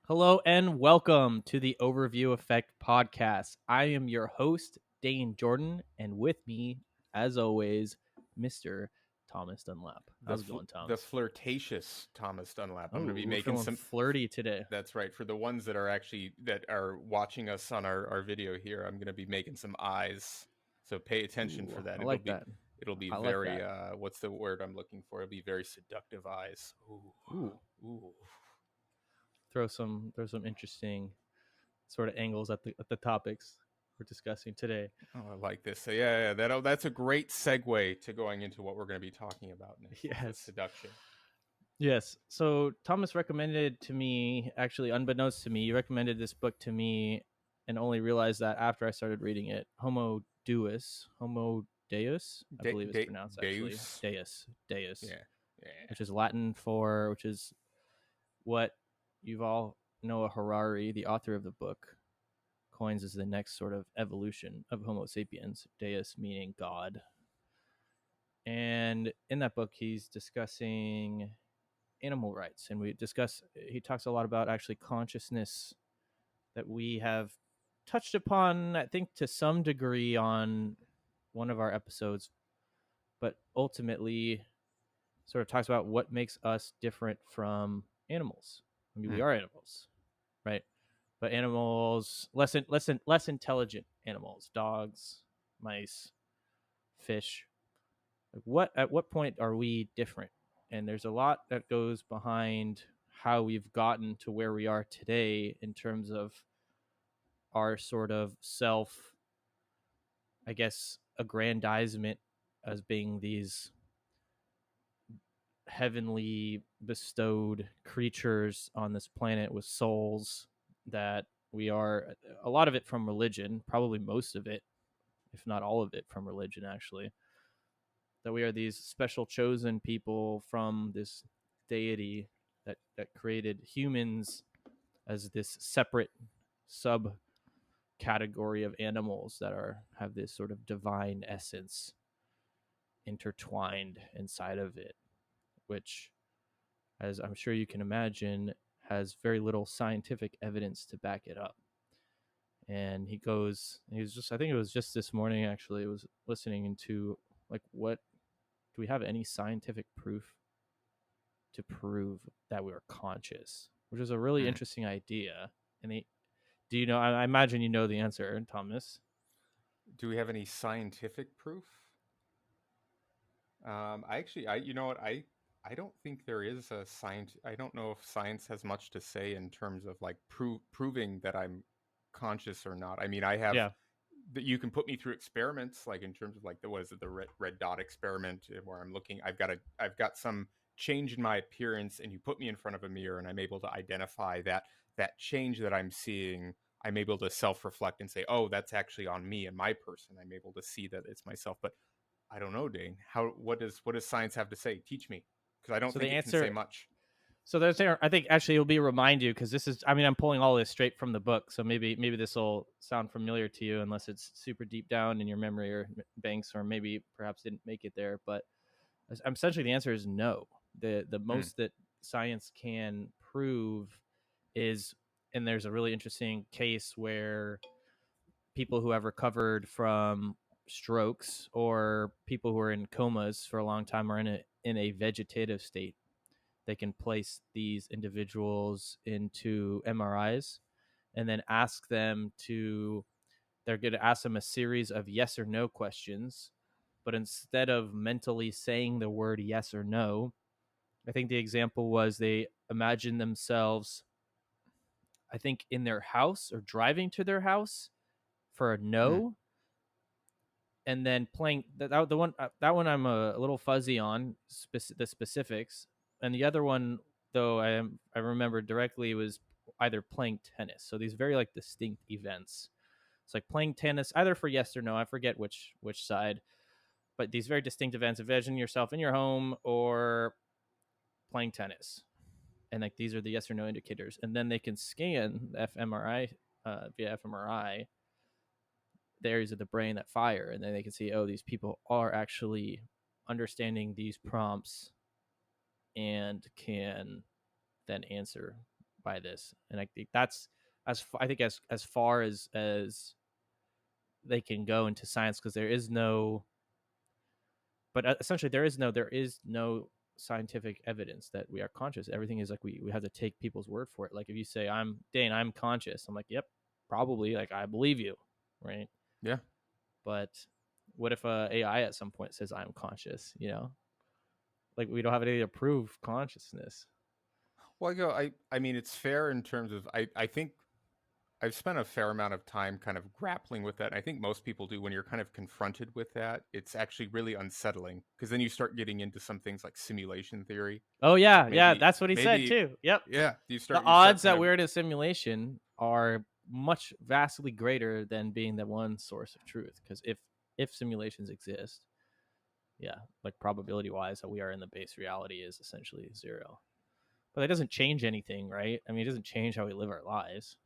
Hello and welcome to the Overview Effect podcast. I am your host, Dane Jordan, and with me, as always, Mr. Thomas Dunlap. How's it going, The Thomas? flirtatious Thomas Dunlap. I'm Oh, going to be we're making feeling some. flirty today. That's right. For the ones that are watching us on our video here, I'm going to be making some eyes. So pay attention Ooh, for that. I like that. It'll be I like very that. what's the word I'm looking for? It'll be very seductive eyes. Ooh. Ooh, Ooh. throw some interesting sort of angles at the topics we're discussing today. Oh, I like this. So yeah, that's a great segue to going into what we're going to be talking about next. The Yes. seduction. Yes. So Thomas recommended to me, actually, unbeknownst to me, you recommended this book to me and only realized that after I started reading it. Homo Deus, I believe it's pronounced actually. Deus. Deus, Yeah. Yeah. which is Latin for, which is what you've all Noah Harari, the author of the book, coins as the next sort of evolution of Homo sapiens. Deus meaning God. And in that book, he's discussing animal rights, and he talks a lot about actually consciousness that we have touched upon, I think, to some degree on one of our episodes, but ultimately sort of talks about what makes us different from animals. I mean, we are animals, right? But animals, less intelligent animals, dogs, mice, fish. At what point are we different? And there's a lot that goes behind how we've gotten to where we are today in terms of our sort of self, I guess, aggrandizement as being these heavenly bestowed creatures on this planet with souls, that we are a lot of it from religion, probably most of it, if not all of it from religion, actually, that we are these special chosen people from this deity that created humans as this separate sub category of animals that have this sort of divine essence intertwined inside of it, which, as I'm sure you can imagine, has very little scientific evidence to back it up. And he was just, I think it was just this morning actually, it was listening into, like, what do we have any scientific proof to prove that we are conscious, which is a really interesting idea. And do you know, I imagine you know the answer, Thomas. Do we have any scientific proof? You know what, I don't think there is a science. I don't know if science has much to say in terms of like proving that I'm conscious or not. I mean, I have Yeah. that you can put me through experiments, like in terms of like the red dot experiment, where I've got some change in my appearance, and you put me in front of a mirror, and I'm able to identify that change that I'm seeing. I'm able to self-reflect and say, oh, that's actually on me and my person. I'm able to see that it's myself. But I don't know, Dane. What does science have to say? Teach me, because I don't So the think it can say answer, much. so there's, I think actually it'll be a remind you, because this is, I mean, I'm pulling all this straight from the book, so maybe this will sound familiar to you, unless it's super deep down in your memory or banks, or maybe perhaps didn't make it there. But essentially the answer is no. The Mm, most that science can prove is, and there's a really interesting case where people who have recovered from strokes, or people who are in comas for a long time, are in a vegetative state. They can place these individuals into MRIs and then ask them to, they're going to ask them a series of yes or no questions. But instead of mentally saying the word yes or no, I think the example was they imagine themselves, I think, in their house or driving to their house for a mm, no, and then playing that one I'm a little fuzzy on the specifics, and the other one, though, I remember directly, was either playing tennis. So these very like distinct events. It's like playing tennis either for yes or no. I forget which side, but these very distinct events. Imagine yourself in your home or playing tennis, and like these are the yes or no indicators, and then they can scan the fMRI, via fMRI, the areas of the brain that fire, and then they can see, oh, these people are actually understanding these prompts and can then answer by this, and I think that's as far as they can go into science, because there is no, but essentially there is no scientific evidence that we are conscious. Everything is like we have to take people's word for it. Like if you say I'm Dane, I'm conscious, I'm like, yep, probably, like I believe you, right? Yeah. But what if AI at some point says I'm conscious? Like we don't have any to prove consciousness. Well, I mean, it's fair in terms of I think I've spent a fair amount of time kind of grappling with that. And I think most people do when you're kind of confronted with that. It's actually really unsettling because then you start getting into some things like simulation theory. Oh Like yeah, yeah, that's what he said maybe, too. Yep. yeah, The you start odds kind that of, we're in a simulation are much vastly greater than being the one source of truth, because if simulations exist, yeah, like probability wise that we are in the base reality is essentially zero. But that doesn't change anything, right? I mean, it doesn't change how we live our lives.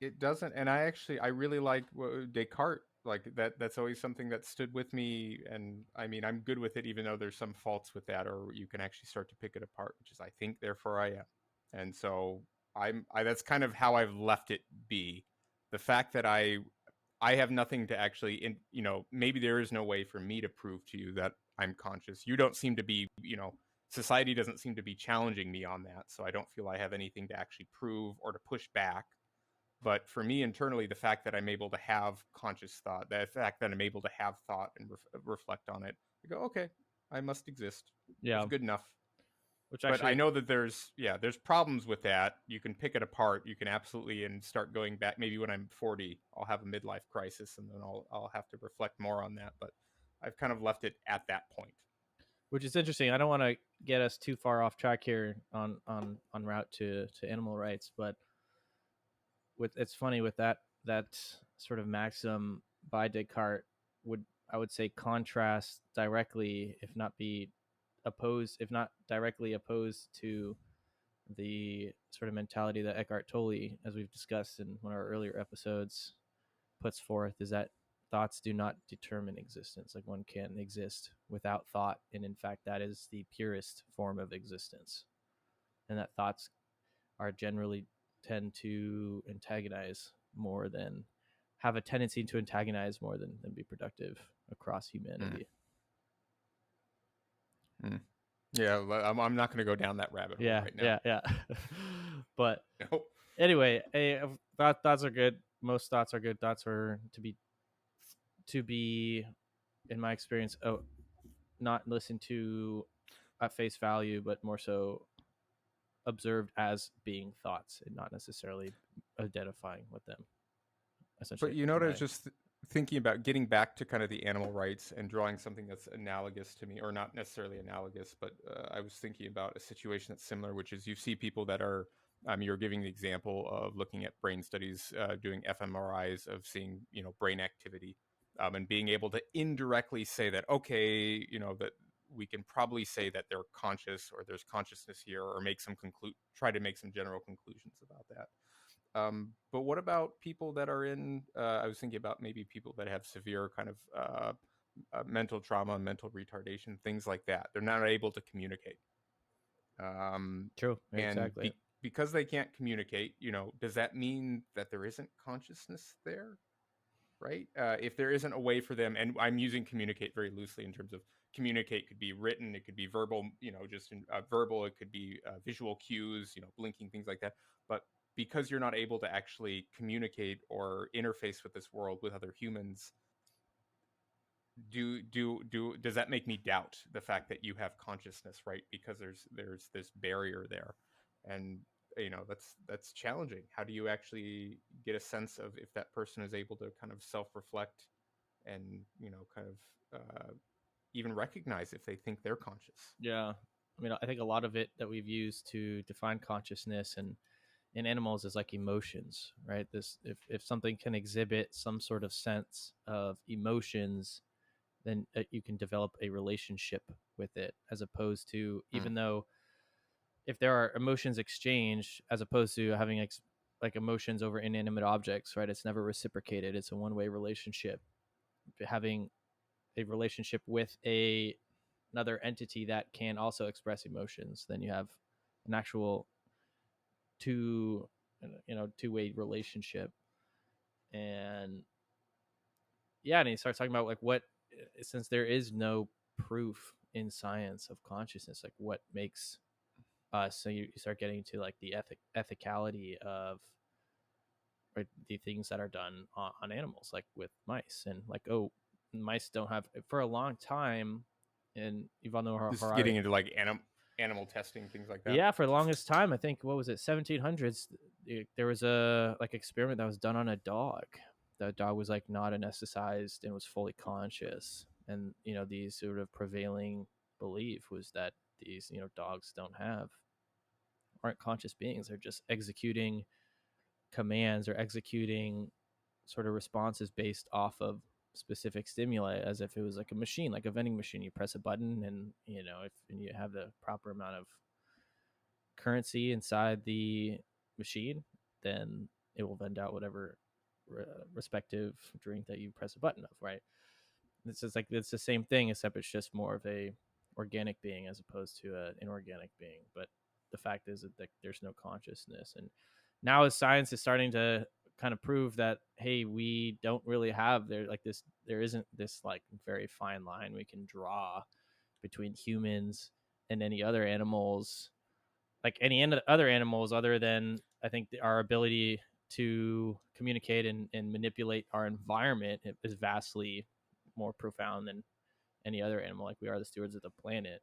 it doesn't. And I really like Descartes. Like that's always something that stood with me. And I mean, I'm good with it, even though there's some faults with that, or you can actually start to pick it apart, which is I think, therefore I am. And so that's kind of how I've left it be. The fact that I have nothing to actually, maybe there is no way for me to prove to you that I'm conscious. You don't seem to be, society doesn't seem to be challenging me on that. So I don't feel I have anything to actually prove or to push back. But for me internally, the fact that I'm able to have conscious thought, the fact that I'm able to have thought and reflect on it, I go, okay, I must exist. It's Yeah, good enough. which But I actually, know that there's problems with that. You can pick it apart. You can absolutely and start going back. Maybe when I'm 40, I'll have a midlife crisis, and then I'll have to reflect more on that. But I've kind of left it at that point. which is interesting. I don't want to get us too far off track here on route to animal rights, but it's funny with that sort of maxim by Descartes would, I would say, contrast directly, if not be opposed, if not directly opposed to the sort of mentality that Eckhart Tolle, as we've discussed in one of our earlier episodes, puts forth, is that thoughts do not determine existence. Like one can exist without thought, and in fact, that is the purest form of existence, and that thoughts are generally tend to antagonize more than have a tendency to antagonize more than be productive across Mm. humanity. Mm. Yeah, I'm not going to go down that rabbit hole Yeah, right now. yeah, yeah. But No. anyway, thoughts are good. Most thoughts are good. Thoughts are to be, in my experience, not listened to at face value, but more so observed as being thoughts and not necessarily identifying with them. But Essentially, you know in what I was my just thinking about getting back to kind of the animal rights and drawing something that's analogous to me, or not necessarily analogous, but I was thinking about a situation that's similar, which is you see people that are, you're giving the example of looking at brain studies, doing fMRIs of seeing, brain activity, and being able to indirectly say that, okay, that we can probably say that they're conscious or there's consciousness here, or try to make some general conclusions about that. But what about people that are in? I was thinking about maybe people that have severe kind of mental trauma, mental retardation, things like that. They're not able to communicate, true, and exactly. because they can't communicate, does that mean that there isn't consciousness there? Right? If there isn't a way for them, and I'm using communicate very loosely in terms of communicate could be written, it could be verbal, just verbal, it could be visual cues, blinking, things like that. But because you're not able to actually communicate or interface with this world with other humans, does that make me doubt the fact that you have consciousness, right? Because there's this barrier there, and that's challenging. How do you actually get a sense of if that person is able to kind of self-reflect and kind of even recognize if they think they're conscious? Yeah, I mean, I think a lot of it that we've used to define consciousness and in animals is like emotions, right? This, if something can exhibit some sort of sense of emotions, then you can develop a relationship with it, as opposed to, Mm. even though if there are emotions exchanged, as opposed to having like emotions over inanimate objects, right? It's never reciprocated. It's a one-way relationship. Having a relationship with another entity that can also express emotions, then you have an actual two two-way relationship. And yeah, and he starts talking about like what, since there is no proof in science of consciousness, like what makes us. So you start getting to like the ethicality of, right, the things that are done on animals, like with mice, and like, oh, mice don't have, for a long time, and Yuval Noah This is Harari. getting into like animal testing, things like that. Yeah, for the longest time, I think, what was it, 1700s, there was a like experiment that was done on a dog. The dog was like not anesthetized and was fully conscious, and these sort of prevailing belief was that these dogs aren't conscious beings. They're just executing commands or executing sort of responses based off of specific stimuli, as if it was like a machine, like a vending machine. You press a button, and if you have the proper amount of currency inside the machine, then it will vend out whatever respective drink that you press a button of, right? This is like, it's the same thing, except it's just more of a organic being as opposed to an inorganic being. But the fact is that there's no consciousness. And now as science is starting to kind of prove that, hey, we don't really have there isn't this like very fine line we can draw between humans and any other animals, like any other animals, other than, I think, our ability to communicate and manipulate our environment is vastly more profound than any other animal. Like, we are the stewards of the planet.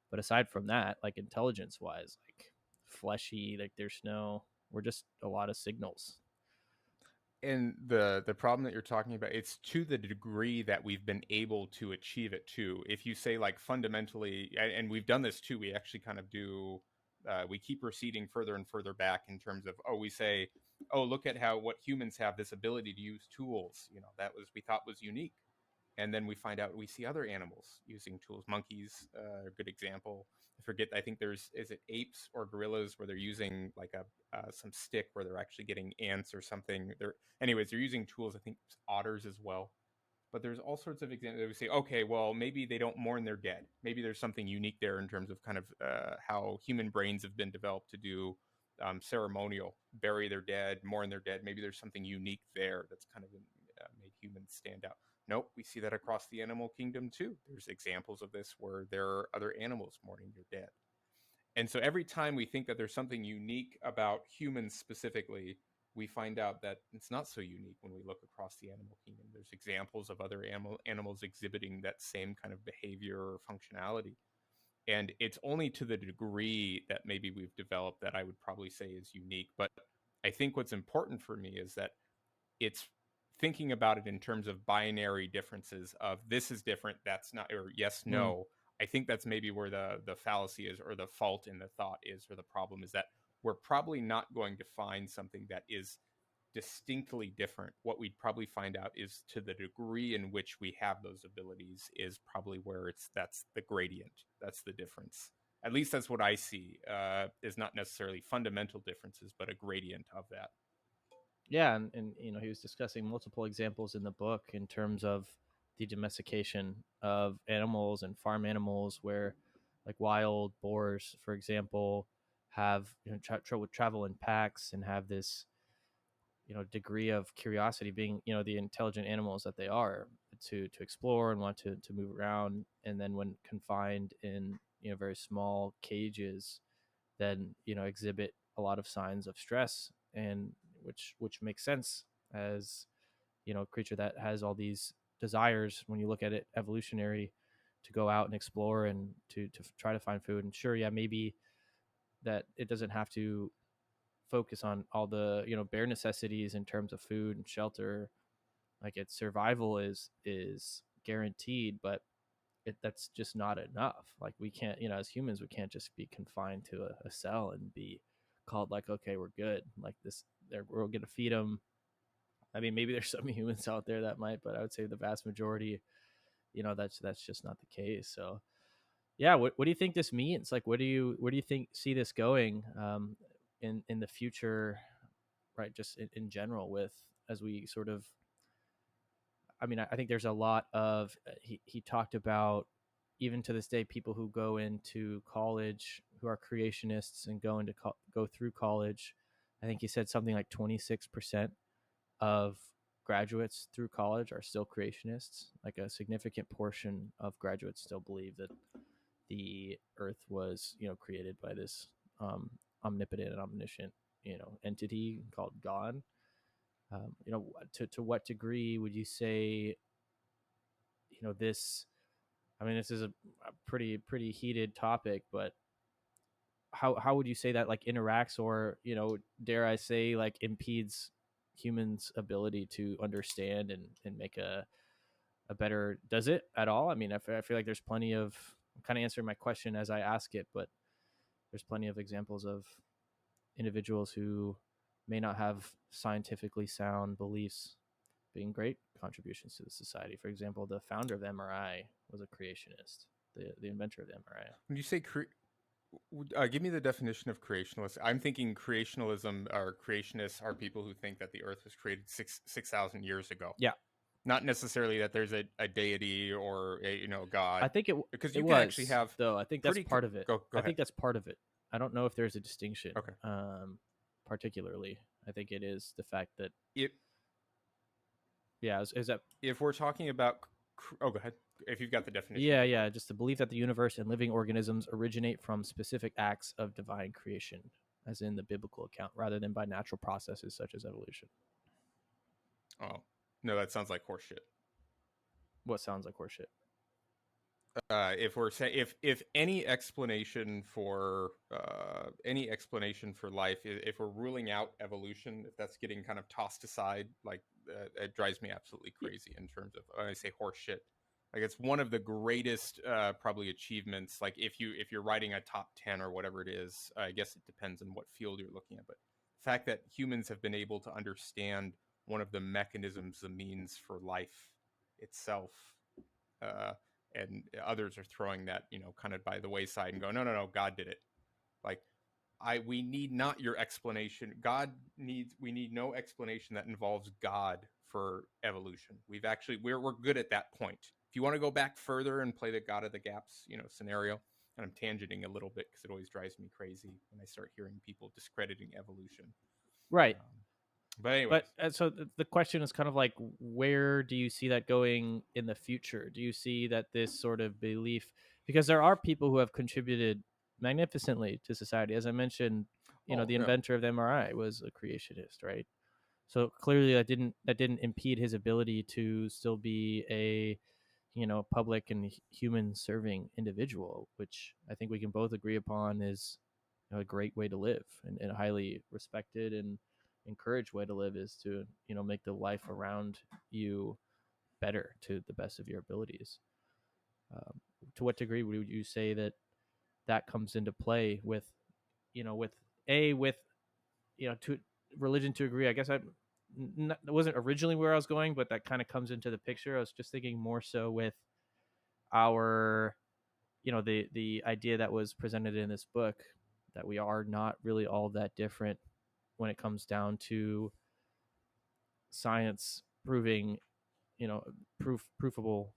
But aside from that, like intelligence wise, like fleshy, like we're just a lot of signals. And the problem that you're talking about, it's to the degree that we've been able to achieve it too. If you say like fundamentally, and we've done this too, we actually kind of do, we keep receding further and further back in terms of, we say, oh, look at what humans have, this ability to use tools, that was, we thought was unique. And then we find out, we see other animals using tools. Monkeys, a good example. I forget, I think is it apes or gorillas where they're using like some stick where they're actually getting ants or something. Anyways, they're using tools. I think otters as well. But there's all sorts of examples that we say, okay, well, maybe they don't mourn their dead. Maybe there's something unique there in terms of kind of how human brains have been developed to do ceremonial, bury their dead, mourn their dead. Maybe there's something unique there that's kind of made humans stand out. Nope, we see that across the animal kingdom too. There's examples of this where there are other animals mourning their dead. And so every time we think that there's something unique about humans specifically, we find out that it's not so unique when we look across the animal kingdom. There's examples of other animals exhibiting that same kind of behavior or functionality. And it's only to the degree that maybe we've developed that I would probably say is unique. But I think what's important for me is that it's thinking about it in terms of binary differences of this is different, that's not, or yes, Mm. no. I think that's maybe where the fallacy is, or the fault in the thought is, or the problem is that we're probably not going to find something that is distinctly different. What we'd probably find out is to the degree in which we have those abilities is probably where that's the gradient, that's the difference. At least that's what I see, is not necessarily fundamental differences, but a gradient of that. Yeah, and he was discussing multiple examples in the book in terms of the domestication of animals and farm animals, where like wild boars, for example, have travel in packs and have this degree of curiosity, being the intelligent animals that they are, to explore and want to move around. And then when confined in very small cages, then exhibit a lot of signs of stress, and which makes sense as a creature that has all these desires, when you look at it evolutionary, to go out and explore and to try to find food. And sure, yeah, maybe that it doesn't have to focus on all the bare necessities in terms of food and shelter, like its survival is guaranteed, but that's just not enough. Like, we can't, as humans, we can't just be confined to a cell and be called like, okay, we're good, like this, we're gonna feed them. I mean, maybe there's some humans out there that might, but I would say the vast majority, that's just not the case. So yeah, what do you think this means? Like, where do you think see this going in the future, right? Just in general, with, as we sort of, I mean, I think there's a lot of, he talked about, even to this day, people who go into college who are creationists and go through college, I think he said something like 26% of graduates through college are still creationists. Like a significant portion of graduates still believe that the earth was, created by this omnipotent and omniscient, entity called God. To what degree would you say, this? I mean, this is a pretty heated topic, but how would you say that like interacts, or dare I say, like impedes humans' ability to understand and make a better? Does it at all? I mean, I feel like there's plenty of. I'm kind of answering my question as I ask it, but there's plenty of examples of individuals who may not have scientifically sound beliefs being great contributions to the society. For example, the founder of MRI was a creationist, the inventor of the MRI. When you say give me the definition of creationalist. I'm thinking creationalism or creationists are people who think that the Earth was created 6,000 years ago. Yeah, Not necessarily that there's a deity or a God, I think because it you can actually was have though. I think that's pretty. part of it. Go I ahead. think that's part of it. I don't know if there's a distinction. Okay. Particularly, I think it is the fact that If yeah, is that if we're talking about, oh, go ahead. If you've got the definition, yeah, go for yeah, it. just the belief that the universe and living organisms originate from specific acts of divine creation, as in the biblical account, rather than by natural processes such as evolution. Oh no, that sounds like horseshit. What sounds like horseshit? If we're saying if any explanation for life, if we're ruling out evolution, if that's getting kind of tossed aside, like it drives me absolutely crazy in terms of when I say horse shit. Like it's one of the greatest probably achievements. Like if you're writing a top 10 or whatever it is, I guess it depends on what field you're looking at. But the fact that humans have been able to understand one of the mechanisms, the means for life itself, uh, and others are throwing that kind of by the wayside and go, no, no, no, God did it. Like we need not your explanation. We need no explanation that involves God for evolution. We're good at that point. If you want to go back further and play the God of the gaps scenario, and I'm tangenting a little bit because it always drives me crazy when I start hearing people discrediting evolution. Right. But anyways, But so the question is kind of like, where do you see that going in the future? Do you see that this sort of belief, because there are people who have contributed magnificently to society, as I mentioned, oh the no, inventor of the MRI was a creationist, right? So clearly that didn't impede his ability to still be a public and human serving individual, which I think we can both agree upon is a great way to live, and a highly respected and encouraged way to live is to make the life around you better to the best of your abilities. Um, to what degree would you say that that comes into play with with to religion to agree? I guess it wasn't originally where I was going, but that kind of comes into the picture. I was just thinking more so with our the idea that was presented in this book, that we are not really all that different when it comes down to science proving proofable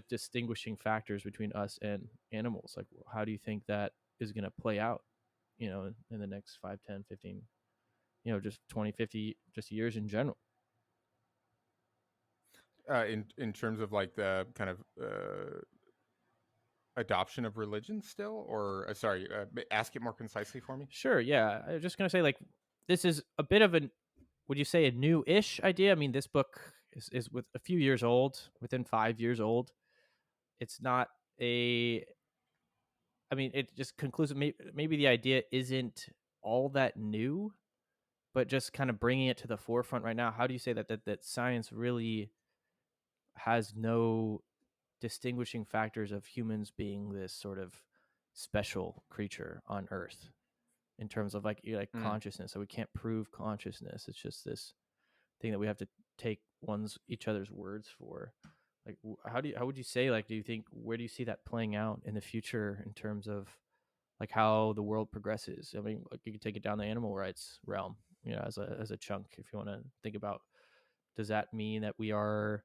distinguishing factors between us and animals. Like, how do you think that is going to play out in the next 5, 10, 15, just 20, 50, just years in general? in terms of like the kind of adoption of religion still, or sorry, ask it more concisely for me. Sure, yeah, I was just going to say, like, this is a bit of an, would you say, a new-ish idea? I mean, this book is with a few years old, within 5 years old. It's not a, I mean, it just concludes, maybe the idea isn't all that new, but just kind of bringing it to the forefront right now. How do you say that science really has no distinguishing factors of humans being this sort of special creature on Earth in terms of like Mm. consciousness? So we can't prove consciousness. It's just this thing that we have to take each other's words for. Like, how would you say, like, do you think, where do you see that playing out in the future in terms of like how the world progresses? I mean, like, you could take it down the animal rights realm, as a chunk, if you want to think about, does that mean that we are,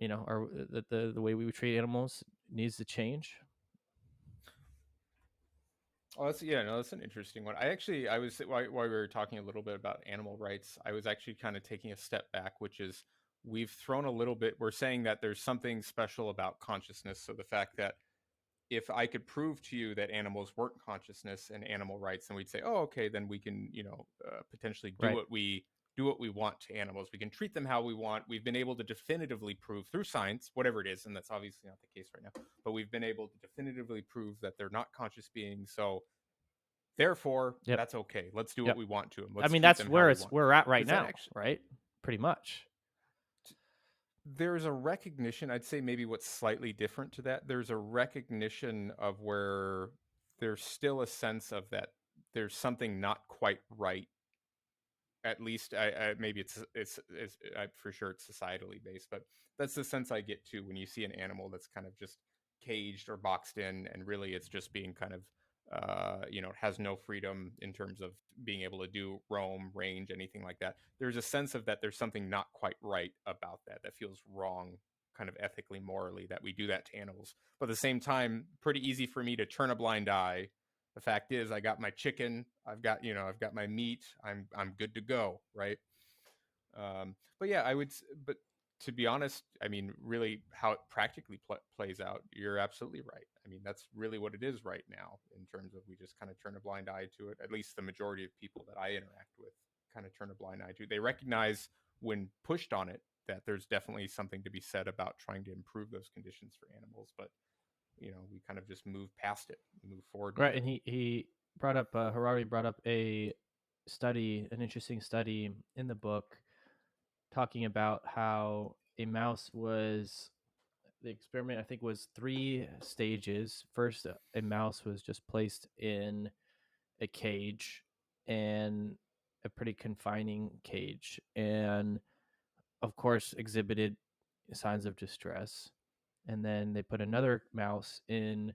are that the way we treat animals needs to change? Oh, that's an interesting one. I was while we were talking a little bit about animal rights, I was actually kind of taking a step back, which is we've thrown a little bit. We're saying that there's something special about consciousness. So the fact that if I could prove to you that animals weren't consciousness and animal rights, then we'd say, oh, okay, then we can, potentially Right. do what we want to animals. We can treat them how we want. We've been able to definitively prove through science, whatever it is, and that's obviously not the case right now, but we've been able to definitively prove that they're not conscious beings. So therefore, Yep. that's okay. Let's do what Yep. we want to them. I Let's mean, treat that's them how where we it's want. we're at right Does that now, actually? right? Pretty much. There's a recognition. I'd say maybe what's slightly different to that. There's a recognition of where there's still a sense of that there's something not quite right. At least maybe for sure it's societally based, but that's the sense I get too when you see an animal that's kind of just caged or boxed in, and really it's just being kind of has no freedom in terms of being able to do roam, range, anything like that. There's a sense of that there's something not quite right about that feels wrong, kind of ethically, morally, that we do that to animals. But at the same time, pretty easy for me to turn a blind eye. The fact is, I got my chicken. I've got my meat. I'm good to go, right? But yeah, But to be honest, I mean, really, how it practically plays out, you're absolutely right. I mean, that's really what it is right now. In terms of, we just kind of turn a blind eye to it. At least the majority of people that I interact with kind of turn a blind eye to. They recognize when pushed on it that there's definitely something to be said about trying to improve those conditions for animals, but we kind of just move past it, move forward with Right. it. And he brought up Harari brought up an interesting study in the book talking about how a mouse was the experiment I think was 3 stages. First, a mouse was just placed in a cage, and a pretty confining cage, and of course exhibited signs of distress. And then they put another mouse in,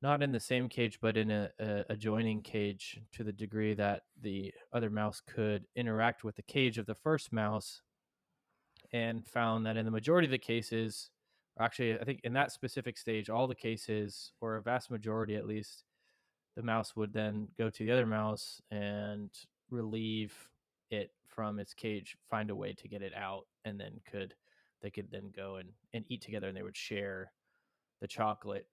not in the same cage, but in a adjoining cage, to the degree that the other mouse could interact with the cage of the first mouse, and found that in the majority of the cases, or actually, I think in that specific stage, all the cases, or a vast majority at least, the mouse would then go to the other mouse and relieve it from its cage, find a way to get it out, and then they could then go and eat together, and they would share the chocolate.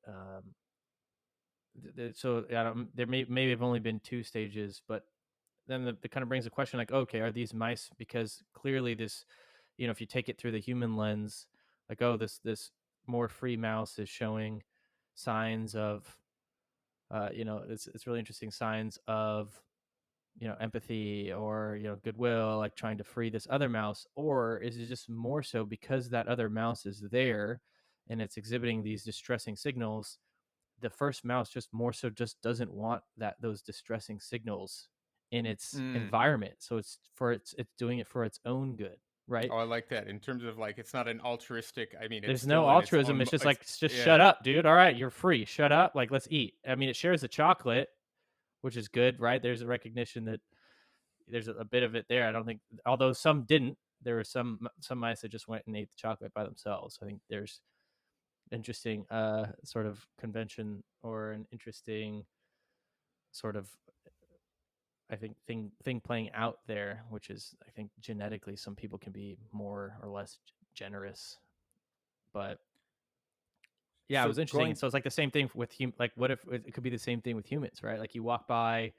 So there may have only been 2 stages, but then it kind of brings a question like, okay, are these mice? Because clearly this, if you take it through the human lens, like, oh, this more free mouse is showing signs of, it's really interesting signs of, empathy, or, goodwill, like trying to free this other mouse. Or is it just more so because that other mouse is there and it's exhibiting these distressing signals, the first mouse just more so just doesn't want those distressing signals in its Mm. environment, so it's doing it for its own good, right? Oh, I like that. In terms of, like, it's not an altruistic. I mean, it's There's no still in its altruism. own. It's just It's, like, just yeah. shut up, dude. All right, you're free, shut up, like, let's eat. I mean, it shares the chocolate, which is good, right? There's a recognition that there's a bit of it there. I don't think, although some didn't, there were some mice that just went and ate the chocolate by themselves. I think there's interesting sort of convention, or an interesting sort of, I think, thing playing out there, which is, I think, genetically some people can be more or less generous. But yeah, it So was interesting. And going. so it's like the same thing with like, what if it could be the same thing with humans, right? Like, you walk by,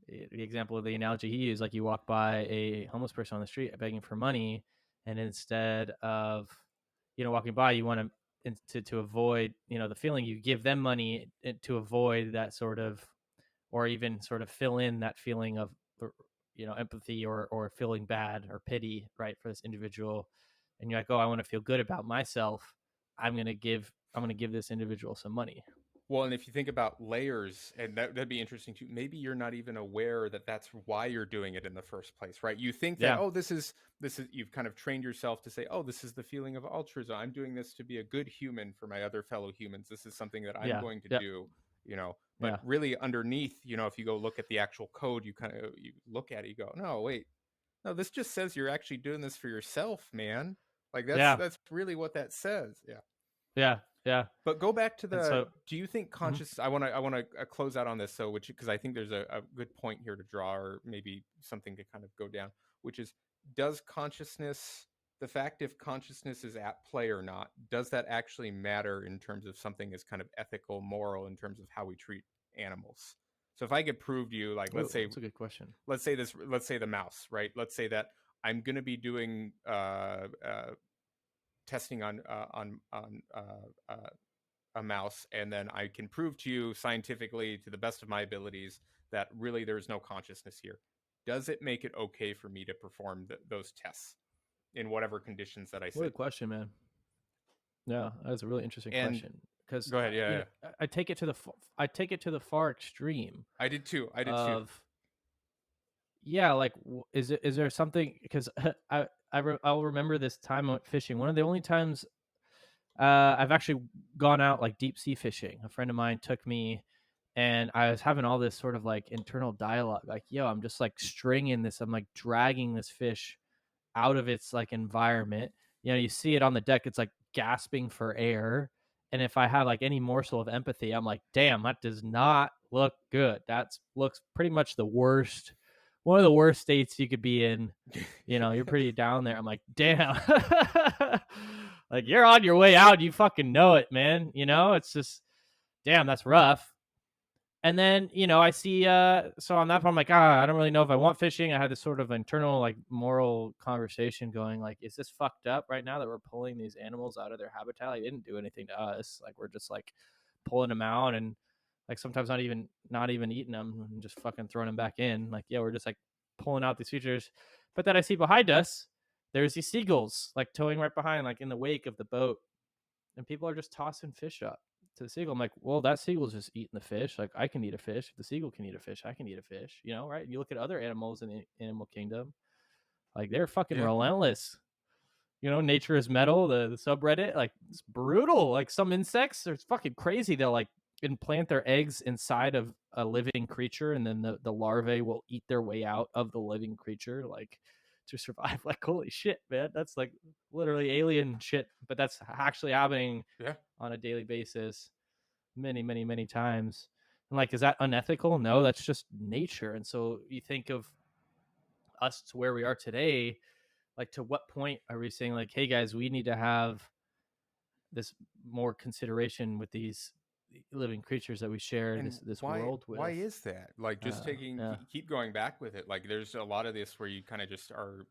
the example of the analogy he used, like, you walk by a homeless person on the street begging for money, and instead of, walking by, you want to avoid, the feeling, you give them money to avoid that sort of, or even sort of fill in that feeling of, empathy, or feeling bad or pity, right, for this individual. And you're like, oh, I want to feel good about myself, I'm going to give this individual some money. Well, and if you think about layers, and that'd be interesting too. Maybe you're not even aware that that's why you're doing it in the first place, right? You think that, Yeah. oh, this is you've kind of trained yourself to say, oh, this is the feeling of altruism. I'm doing this to be a good human for my other fellow humans. This is something that I'm Yeah. going to Yeah. do, But Yeah. really, underneath, if you go look at the actual code, you look at it, you go, no, wait, no, this just says you're actually doing this for yourself, man. Like, that's Yeah. that's really what that says. Yeah. Yeah. Yeah. But go back to And the. so, Do you think mhm. conscious? I want to close out on this. So, which because I think there's a good point here to draw, or maybe something to kind of go down, which is does consciousness, the fact if consciousness is at play or not, does that actually matter in terms of something as kind of ethical, moral, in terms of how we treat animals? So, if I could prove to you, like, Oh, that's a good question. let's say the mouse, right? Let's say that I'm going to be doing testing on a mouse, and then I can prove to you scientifically, to the best of my abilities, that really there's no consciousness here. Does it make it okay for me to perform those tests in whatever conditions that I What a say? question, man. Yeah, that's a really interesting And question because go ahead. Yeah, yeah. I take it to I take it to the far extreme I did too. I did too. of, yeah, like, is there something, because I'll remember this time I went fishing. One of the only times I've actually gone out like deep sea fishing. A friend of mine took me, and I was having all this sort of like internal dialogue, like, yo, I'm just like stringing this, I'm like dragging this fish out of its like environment. You see it on the deck, it's like gasping for air. And if I have like any morsel of empathy, I'm like, damn, that does not look good. That looks pretty much the worst, one of the worst states you could be in. You're pretty down there. I'm like, damn. Like, you're on your way out. You fucking know it, man. It's just, damn, that's rough. And then, I see, so on that point, I'm like, I don't really know if I want fishing. I had this sort of internal, like, moral conversation going, like, is this fucked up right now that we're pulling these animals out of their habitat? Like, they didn't do anything to us. Like, we're just like pulling them out, and like sometimes not even eating them and just fucking throwing them back in. Like, yeah, we're just like pulling out these creatures. But then I see behind us, there's these seagulls like towing right behind, like in the wake of the boat, and people are just tossing fish up to the seagull. I'm like, well, that seagull's just eating the fish. Like, I can eat a fish. If the seagull can eat a fish, I can eat a fish. Right? You look at other animals in the animal kingdom, like, they're fucking Yeah. relentless. Nature is metal. The subreddit, like, it's brutal. Like, some insects are fucking crazy. They'll like implant their eggs inside of a living creature, and then the larvae will eat their way out of the living creature, like, to survive. Like, holy shit, man, that's like literally alien shit, but that's actually happening Yeah. on a daily basis, many, many, many times. And like, is that unethical? No, that's just nature. And so you think of us to where we are today, like, to what point are we saying, like, hey guys, we need to have this more consideration with these living creatures that we share And this why world why with? is that? Like, just taking Yeah. keep going back with it. Like, there's a lot of this where you kind of just are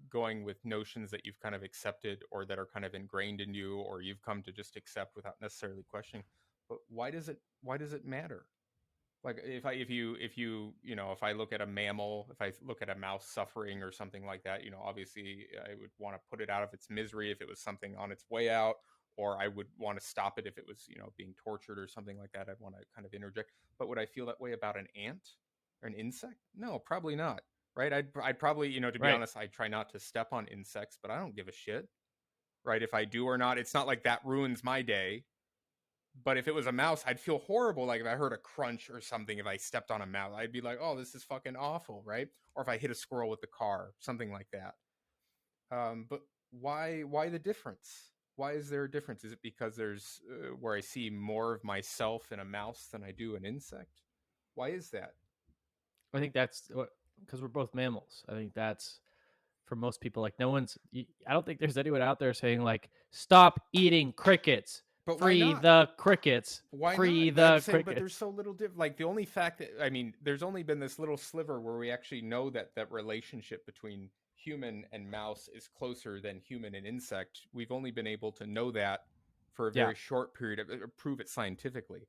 going with notions that you've kind of accepted, or that are kind of ingrained in you, or you've come to just accept without necessarily questioning. But why does it matter? Like, if I look at a mammal, if I look at a mouse suffering or something like that, obviously I would want to put it out of its misery if it was something on its way out, or I would want to stop it if it was, being tortured or something like that. I'd want to kind of interject. But would I feel that way about an ant or an insect? No, probably not. Right? I'd probably, to be Right. honest, I try not to step on insects, but I don't give a shit. Right? If I do or not, it's not like that ruins my day. But if it was a mouse, I'd feel horrible. Like, if I heard a crunch or something, if I stepped on a mouse, I'd be like, "Oh, this is fucking awful," right? Or if I hit a squirrel with the car, something like that. But why the difference? Why is there a difference? Is it because there's where I see more of myself in a mouse than I do an insect? Why is that? I think that's what, because we're both mammals. I think that's, for most people, like, no one's, I don't think there's anyone out there saying, like, stop eating crickets, But why free not? the crickets, Why free not? But I'm the saying, but there's crickets. so little different. Like, the only fact that, I mean, there's only been this little sliver where we actually know that that relationship between human and mouse is closer than human and insect. We've only been able to know that for a Yeah. very short period of prove it scientifically.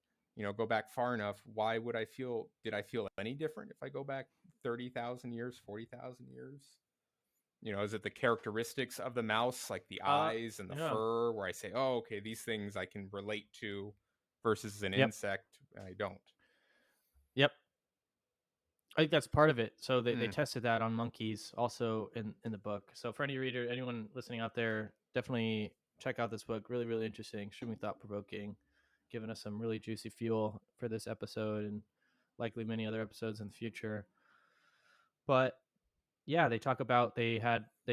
Go back far enough. Why would I feel? Did I feel any different if I go back 30,000 years, 40,000 years? Is it the characteristics of the mouse, like the eyes and the Yeah. fur, where I say, oh, okay, these things I can relate to, versus an Yep. insect, I don't. Yep. I think that's part of it. So they Mm. tested that on monkeys also in the book. So for anyone listening out there, definitely check out this book. Really, really interesting, extremely thought provoking, giving us some really juicy fuel for this episode and likely many other episodes in the future. But yeah, they talk about they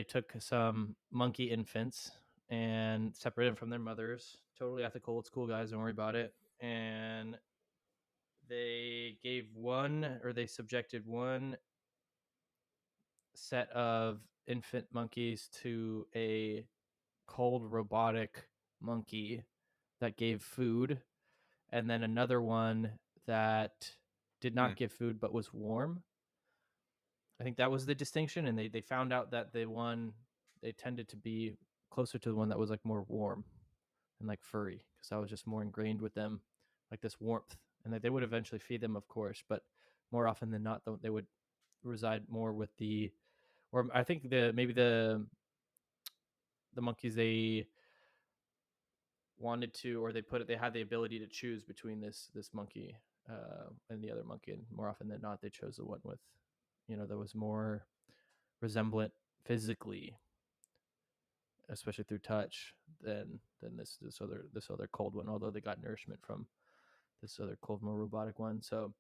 took some monkey infants and separated them from their mothers, totally ethical, old school guys. Don't worry about it. And they gave one, or they subjected one set of infant monkeys to a cold robotic monkey that gave food, and then another one that did Hmm. not give food but was warm. I think that was the distinction, and they found out that the one they tended to be closer to the one that was like more warm and like furry, because that was just more ingrained with them, like this warmth. And they would eventually feed them, of course, but more often than not, they would reside more with the, or I think maybe the monkeys they wanted to, or they had the ability to choose between this monkey and the other monkey, and more often than not, they chose the one with, that was more resemblant physically, especially through touch, than this other cold one. Although they got nourishment from this other cold, more robotic one. So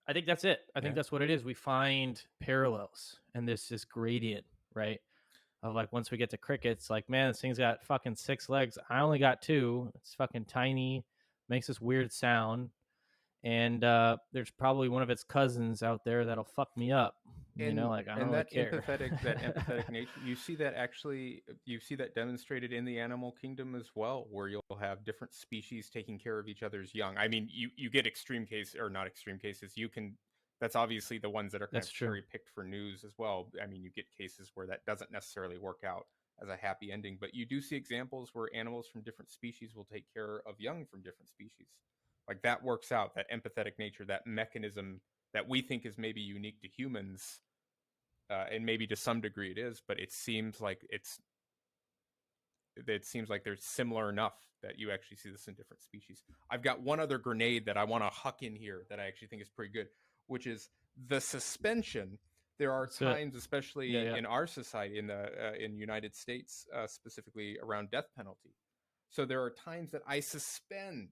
I think that's it. I think Yeah. that's what it is. We find parallels and this gradient, right? Of like, once we get to crickets, like, man, this thing's got fucking 6 legs. I only got 2. It's fucking tiny, makes this weird sound, and there's probably one of its cousins out there that'll fuck me up. Like, I don't And really care. that empathetic nature, you see that actually, you see that demonstrated in the animal kingdom as well, where you'll have different species taking care of each other's young. I mean, you get extreme case, or not extreme cases, you can, that's obviously the ones that are kind That's of true. cherry picked for news as well. I mean, you get cases where that doesn't necessarily work out as a happy ending, but you do see examples where animals from different species will take care of young from different species. Like, that works out, that empathetic nature, that mechanism that we think is maybe unique to humans, and maybe to some degree it is, but it seems like they're similar enough that you actually see this in different species. I've got one other grenade that I want to huck in here that I actually think is pretty good, which is the suspension. There are That's it. times, Yeah, especially yeah. in our society, in United States, specifically around death penalty. So there are times that I suspend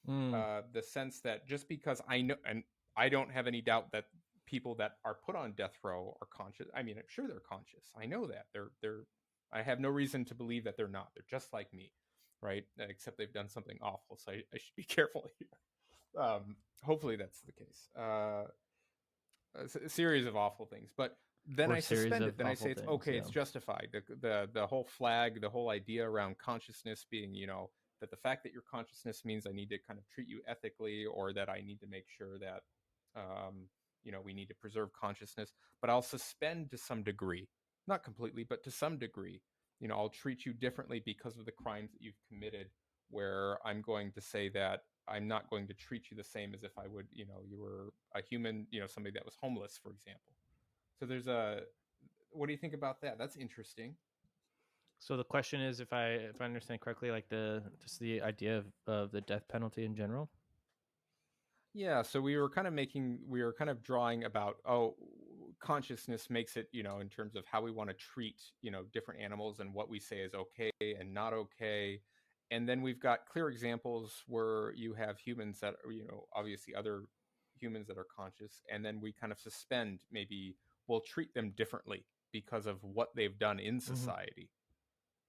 Mm. the sense that just because I know, and I don't have any doubt that people that are put on death row are conscious. I mean, sure, they're conscious. I know that they're. I have no reason to believe that they're not. They're just like me, right? Except they've done something awful, so I should be careful here. Hopefully, that's the case. A series of awful things, but then Or I series suspend of it. Then I awful say it's things. okay. Yeah. It's justified. The whole flag, the whole idea around consciousness being, that the fact that your consciousness means I need to kind of treat you ethically, or that I need to make sure that, we need to preserve consciousness. But I'll suspend to some degree, not completely, but to some degree. I'll treat you differently because of the crimes that you've committed. Where I'm going to say that I'm not going to treat you the same as if I would, you were a human, somebody that was homeless, for example. So what do you think about that? That's interesting. So the question is, if I understand correctly, like the idea of the death penalty in general. Yeah. So we were kind of drawing about, consciousness makes it, in terms of how we want to treat, different animals and what we say is okay and not okay. And then we've got clear examples where you have humans that are, obviously other humans that are conscious, and then we kind of suspend, maybe we'll treat them differently because of what they've done in Mm-hmm. society.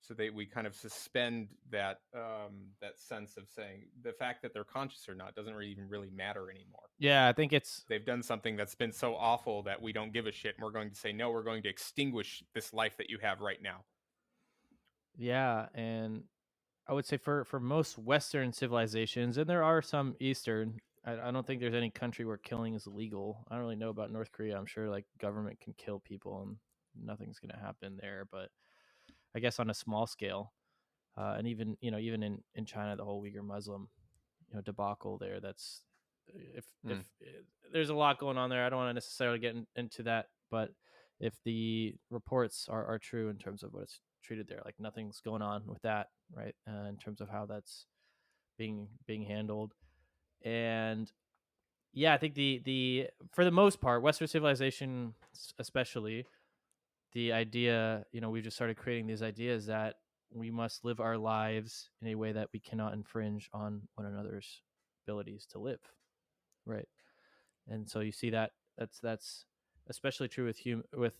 So we kind of suspend that sense of saying the fact that they're conscious or not doesn't even really matter anymore. Yeah, I think it's They've done something that's been so awful that we don't give a shit, and we're going to say, no, we're going to extinguish this life that you have right now. yeah, and I would say for most Western civilizations, and there are some Eastern. I don't think there's any country where killing is illegal. I don't really know about North Korea. I'm sure like government can kill people and nothing's gonna happen there. But I guess on a small scale, and even in China, the whole Uyghur Muslim debacle there. That's if Mm. there's a lot going on there. I don't want to necessarily get into that, but if the reports are true in terms of what it's treated there, like nothing's going on with that, right? In terms of how that's being handled, and yeah, I think the for the most part, Western civilization, especially the idea, we've just started creating these ideas that we must live our lives in a way that we cannot infringe on one another's abilities to live, right? And so you see that that's especially true with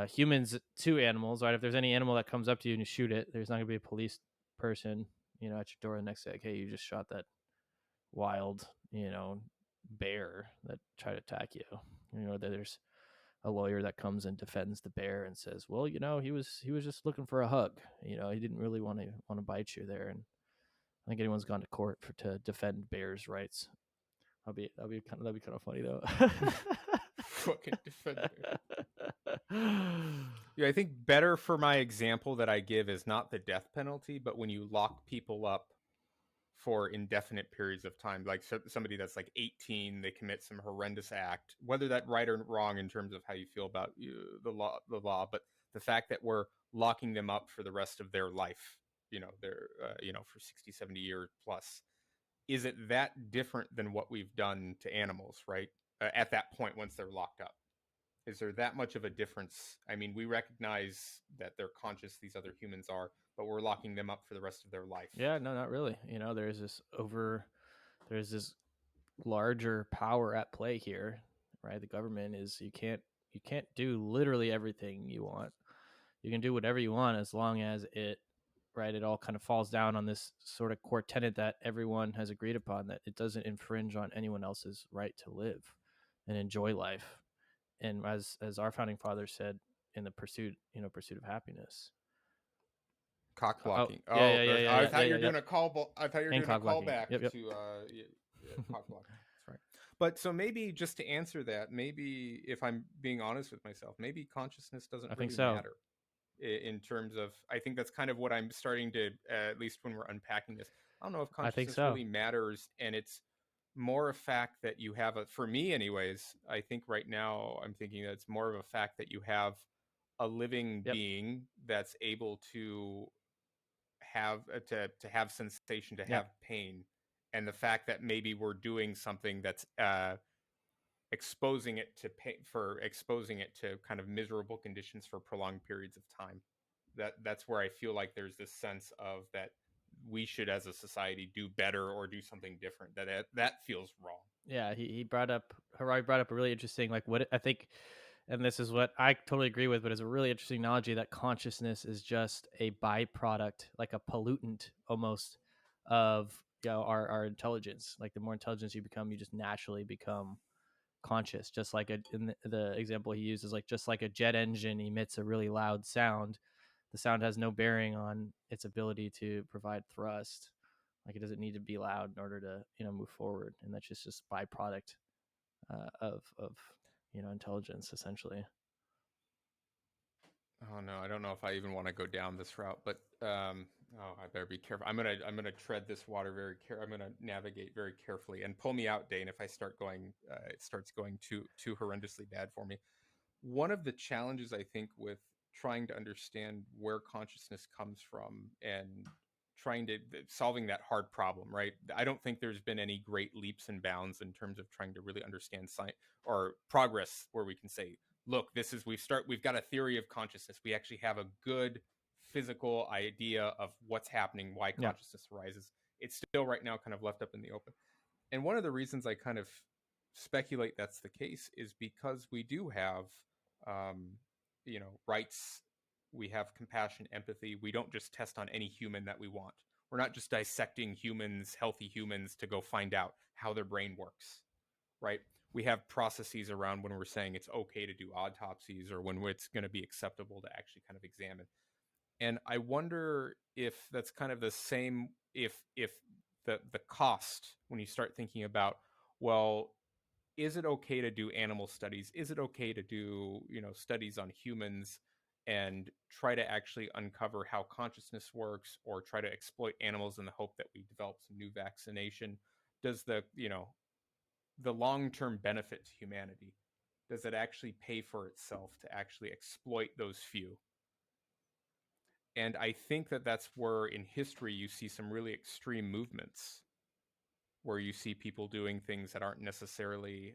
humans to animals, right? If there's any animal that comes up to you and you shoot it, there's not going to be a police person, at your door the next day, like, hey, you just shot that wild, bear that tried to attack you. There's a lawyer that comes and defends the bear and says, well, he was just looking for a hug. He didn't really want to bite you there. And I think anyone's gone to court to defend bears' rights. That'd be kind of funny though. Fucking defender. Yeah, I think better for my example that I give is not the death penalty, but when you lock people up for indefinite periods of time, like somebody that's like 18, they commit some horrendous act, whether that right or wrong in terms of how you feel about the law, but the fact that we're locking them up for the rest of their life, they're for 60, 70 years plus, is it that different than what we've done to animals, right? At that point, once they're locked up, is there that much of a difference? I mean, we recognize that they're conscious, these other humans are, but we're locking them up for the rest of their life. Yeah, no, not really. There's this larger power at play here, right? The government is you can't do literally everything you want. You can do whatever you want as long as it all kind of falls down on this sort of core tenet that everyone has agreed upon, that it doesn't infringe on anyone else's right to live and enjoy life. And as our founding fathers said, in the pursuit of happiness. Cock Oh, blocking. yeah, Oh, yeah, yeah, yeah, I yeah, thought yeah, you were yeah, doing yep. a call. I thought you were And doing a cock blocking. callback Yep, yep. to cock blocking. That's right. But so maybe just to answer that, maybe if I'm being honest with myself, maybe consciousness doesn't I think really so. matter in terms of. I think that's kind of what I'm starting to, at least when we're unpacking this. I don't know if I think consciousness so. really matters, and it's more a fact that you have for me anyways. I think right now I'm thinking that it's more of a fact that you have a living Yep. being that's able to have to have sensation, to Yep. have pain, and the fact that maybe we're doing something that's exposing it to pain, for exposing it to kind of miserable conditions for prolonged periods of time. That's where I feel like there's this sense of that we should as a society do better or do something different. That feels wrong. Yeah, he brought up Harari brought up a really interesting, like, what I think, and this is what I totally agree with, but it's a really interesting analogy that consciousness is just a byproduct, like a pollutant almost, of our intelligence. Like, the more intelligence you become, you just naturally become conscious. Just like in the example he uses, like, just like a jet engine emits a really loud sound, the sound has no bearing on its ability to provide thrust. Like, it doesn't need to be loud in order to move forward, and that's just byproduct of intelligence, essentially. Oh no, I don't know if I even want to go down this route, but I better be careful. I'm gonna tread this water very care. I'm gonna navigate very carefully, and pull me out, Dane, if I start going. It starts going too horrendously bad for me. One of the challenges I think with trying to understand where consciousness comes from and trying to solving that hard problem, right? I don't think there's been any great leaps and bounds in terms of trying to really understand science or progress where we can say, look, this is we've got a theory of consciousness. We actually have a good physical idea of what's happening, why Yeah. consciousness arises. It's still right now kind of left up in the open. And one of the reasons I kind of speculate that's the case is because we do have, um, rights. We have compassion, empathy. We don't just test on any human that we want. We're not just dissecting humans, healthy humans, to go find out how their brain works, right? We have processes around when we're saying it's okay to do autopsies or when it's going to be acceptable to actually kind of examine. And I wonder if that's kind of the same, if the cost, when you start thinking about, well, is it okay to do animal studies? Is it okay to do, studies on humans and try to actually uncover how consciousness works, or try to exploit animals in the hope that we develop some new vaccination? Does the long-term benefit to humanity, does it actually pay for itself to actually exploit those few? And I think that that's where in history you see some really extreme movements, where you see people doing things that aren't necessarily,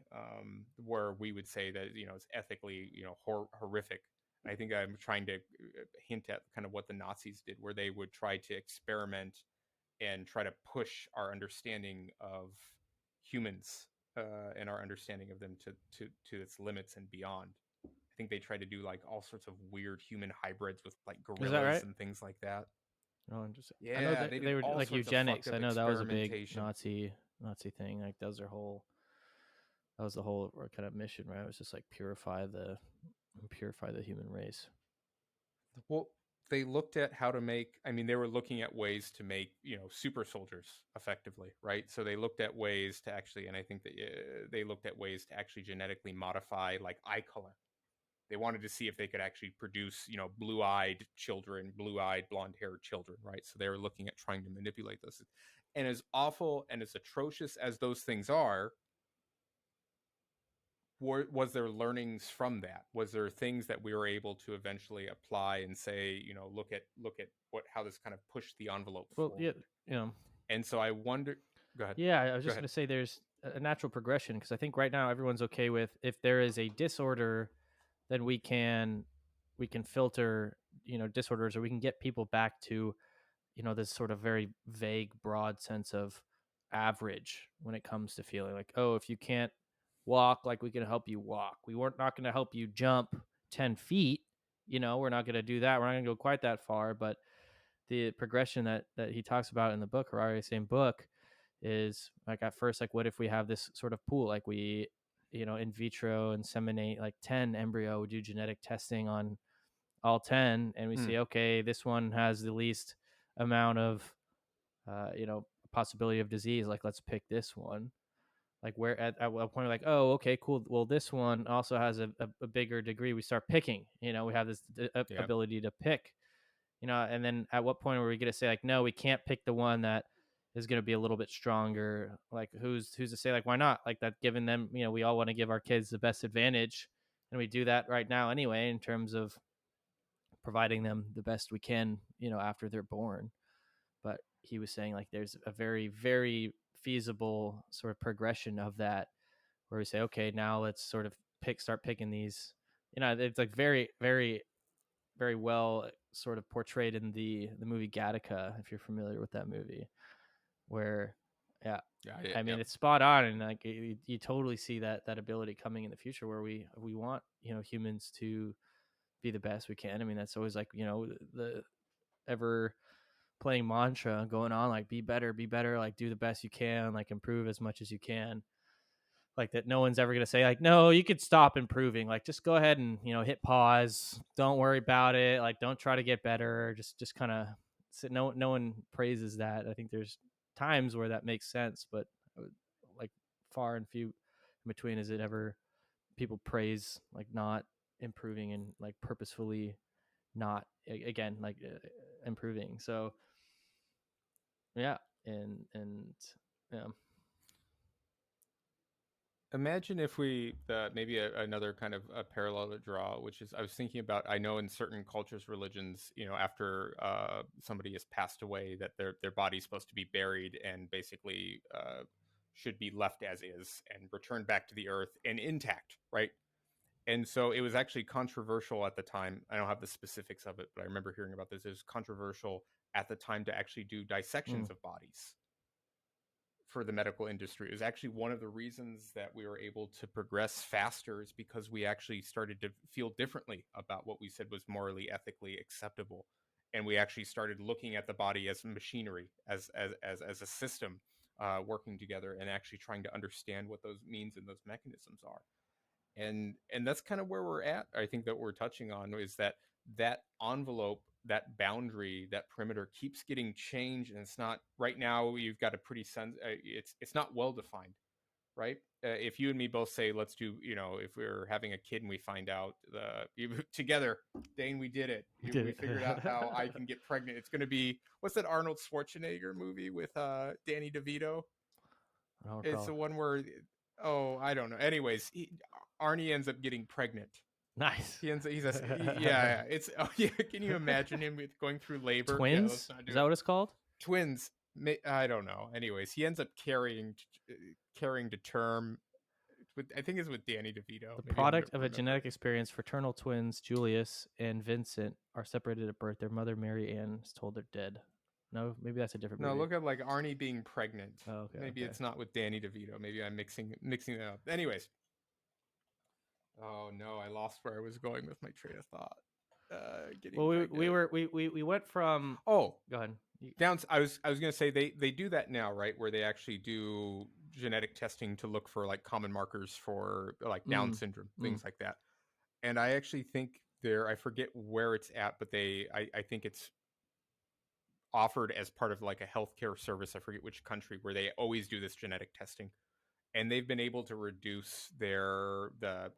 where we would say that it's ethically horrific. And I think I'm trying to hint at kind of what the Nazis did, where they would try to experiment and try to push our understanding of humans, and our understanding of them to its limits and beyond. I think they tried to do like all sorts of weird human hybrids with like Is that gorillas right? and things like that. No, I'm just. I know Yeah, that they did they were all like sorts of fucked eugenics. I up know that was a big experimentation. Nazi thing. Like that was their whole. That was the whole kind of mission, right? It was just like purify the human race. Well, they looked at how to make, I mean, they were looking at ways to make, super soldiers effectively, right? So they looked at ways to actually, and I think that they looked at ways to actually genetically modify like eye color. They wanted to see if they could actually produce, blue-eyed children, blue-eyed, blonde-haired children, right? So they were looking at trying to manipulate those. And as awful and as atrocious as those things are, was there learnings from that? Was there things that we were able to eventually apply and say, look at how this kind of pushed the envelope Well, yeah, forward? you know, And so I wonder. Go ahead. yeah. I was Go just ahead. gonna say there's a natural progression because I think right now everyone's okay with if there is a disorder, then we can filter disorders, or we can get people back to this sort of very vague, broad sense of average when it comes to feeling like, oh, if you can't walk, like we can help you walk. We weren't not going to help you jump 10 feet. We're not going to do that. We're not going to go quite that far. But the progression that he talks about in the book, Harari's same book, is like at first, like, what if we have this sort of pool, like we, in vitro inseminate like 10 embryo, we do genetic testing on all 10, and we Hmm. say, okay, this one has the least amount of possibility of disease, like let's pick this one. Like where at what point we're like, oh, okay, cool, well this one also has a bigger degree, we start picking, we have this Yeah. ability to pick, and then at what point are we going to say like, no, we can't pick the one that is going to be a little bit stronger? Like who's to say, like, why not? Like that, given them, we all want to give our kids the best advantage, and we do that right now anyway in terms of providing them the best we can, after they're born. But he was saying like there's a very, very feasible sort of progression of that, where we say, okay, now let's sort of start picking these. It's like very, very, very well sort of portrayed in the movie Gattaca, if you're familiar with that movie, where, yeah, Yeah. Yeah. I Yeah. mean, it's spot on, and like you totally see that ability coming in the future, where we want humans to be the best we can. I mean, that's always like the ever playing mantra going on, like be better, like do the best you can, like improve as much as you can. Like that, no one's ever gonna say like, no, you could stop improving. Like just go ahead and hit pause. Don't worry about it. Like don't try to get better. Just kind of no one praises that. I think there's times where that makes sense, but like far and few in between is it ever people praise like not improving and like purposefully not again like improving. So yeah, and yeah. Imagine if we maybe another kind of a parallel to draw, which is I was thinking about. I know in certain cultures, religions, after somebody has passed away, that their body's supposed to be buried and basically should be left as is and returned back to the earth and intact, right? And so it was actually controversial at the time. I don't have the specifics of it, but I remember hearing about this. It was controversial at the time to actually do Mm. dissections of bodies for the medical industry. It was actually one of the reasons that we were able to progress faster, is because we actually started to feel differently about what we said was morally, ethically acceptable. And we actually started looking at the body as machinery, as a system working together, and actually trying to understand what those means and those mechanisms are. And that's kind of where we're at. I think that we're touching on is that envelope, that boundary, that perimeter keeps getting changed, and it's not right now. You've got a pretty it's not well defined, right? If you and me both say let's do, if we're having a kid and we find out together, Dane, we did it. We did We it. figured out how I can get pregnant. It's going to be, what's that Arnold Schwarzenegger movie with Danny DeVito? I don't It's recall. the one where, oh, I don't know. Anyways, Arnie ends up getting pregnant. Nice. Yeah. It's, oh yeah. Can you imagine him going through labor? Yeah, let's Twins? not Is do that it. what it's called? Twins. I don't know. Anyways, he ends up carrying to term. I think it's with Danny DeVito. The Maybe I'm product of a remembering. genetic experience, fraternal twins Julius and Vincent are separated at birth. Their mother, Mary Ann, is told they're dead. No, maybe that's a different No, movie. look at like Arnie being pregnant. Oh, okay, Maybe okay. it's not with Danny DeVito. Maybe I'm mixing it up. Anyways, Oh no, I lost where I was going with my train of thought. Well, Getting kind of. we went from. Oh, Go ahead. Downs. I was gonna say they do that now, right? Where they actually do genetic testing to look for like common markers for like Down Mm, syndrome, mm. things like that. And I actually think there, I forget where it's at, but I think it's offered as part of like a healthcare service. I forget which country where they always do this genetic testing, and they've been able to reduce the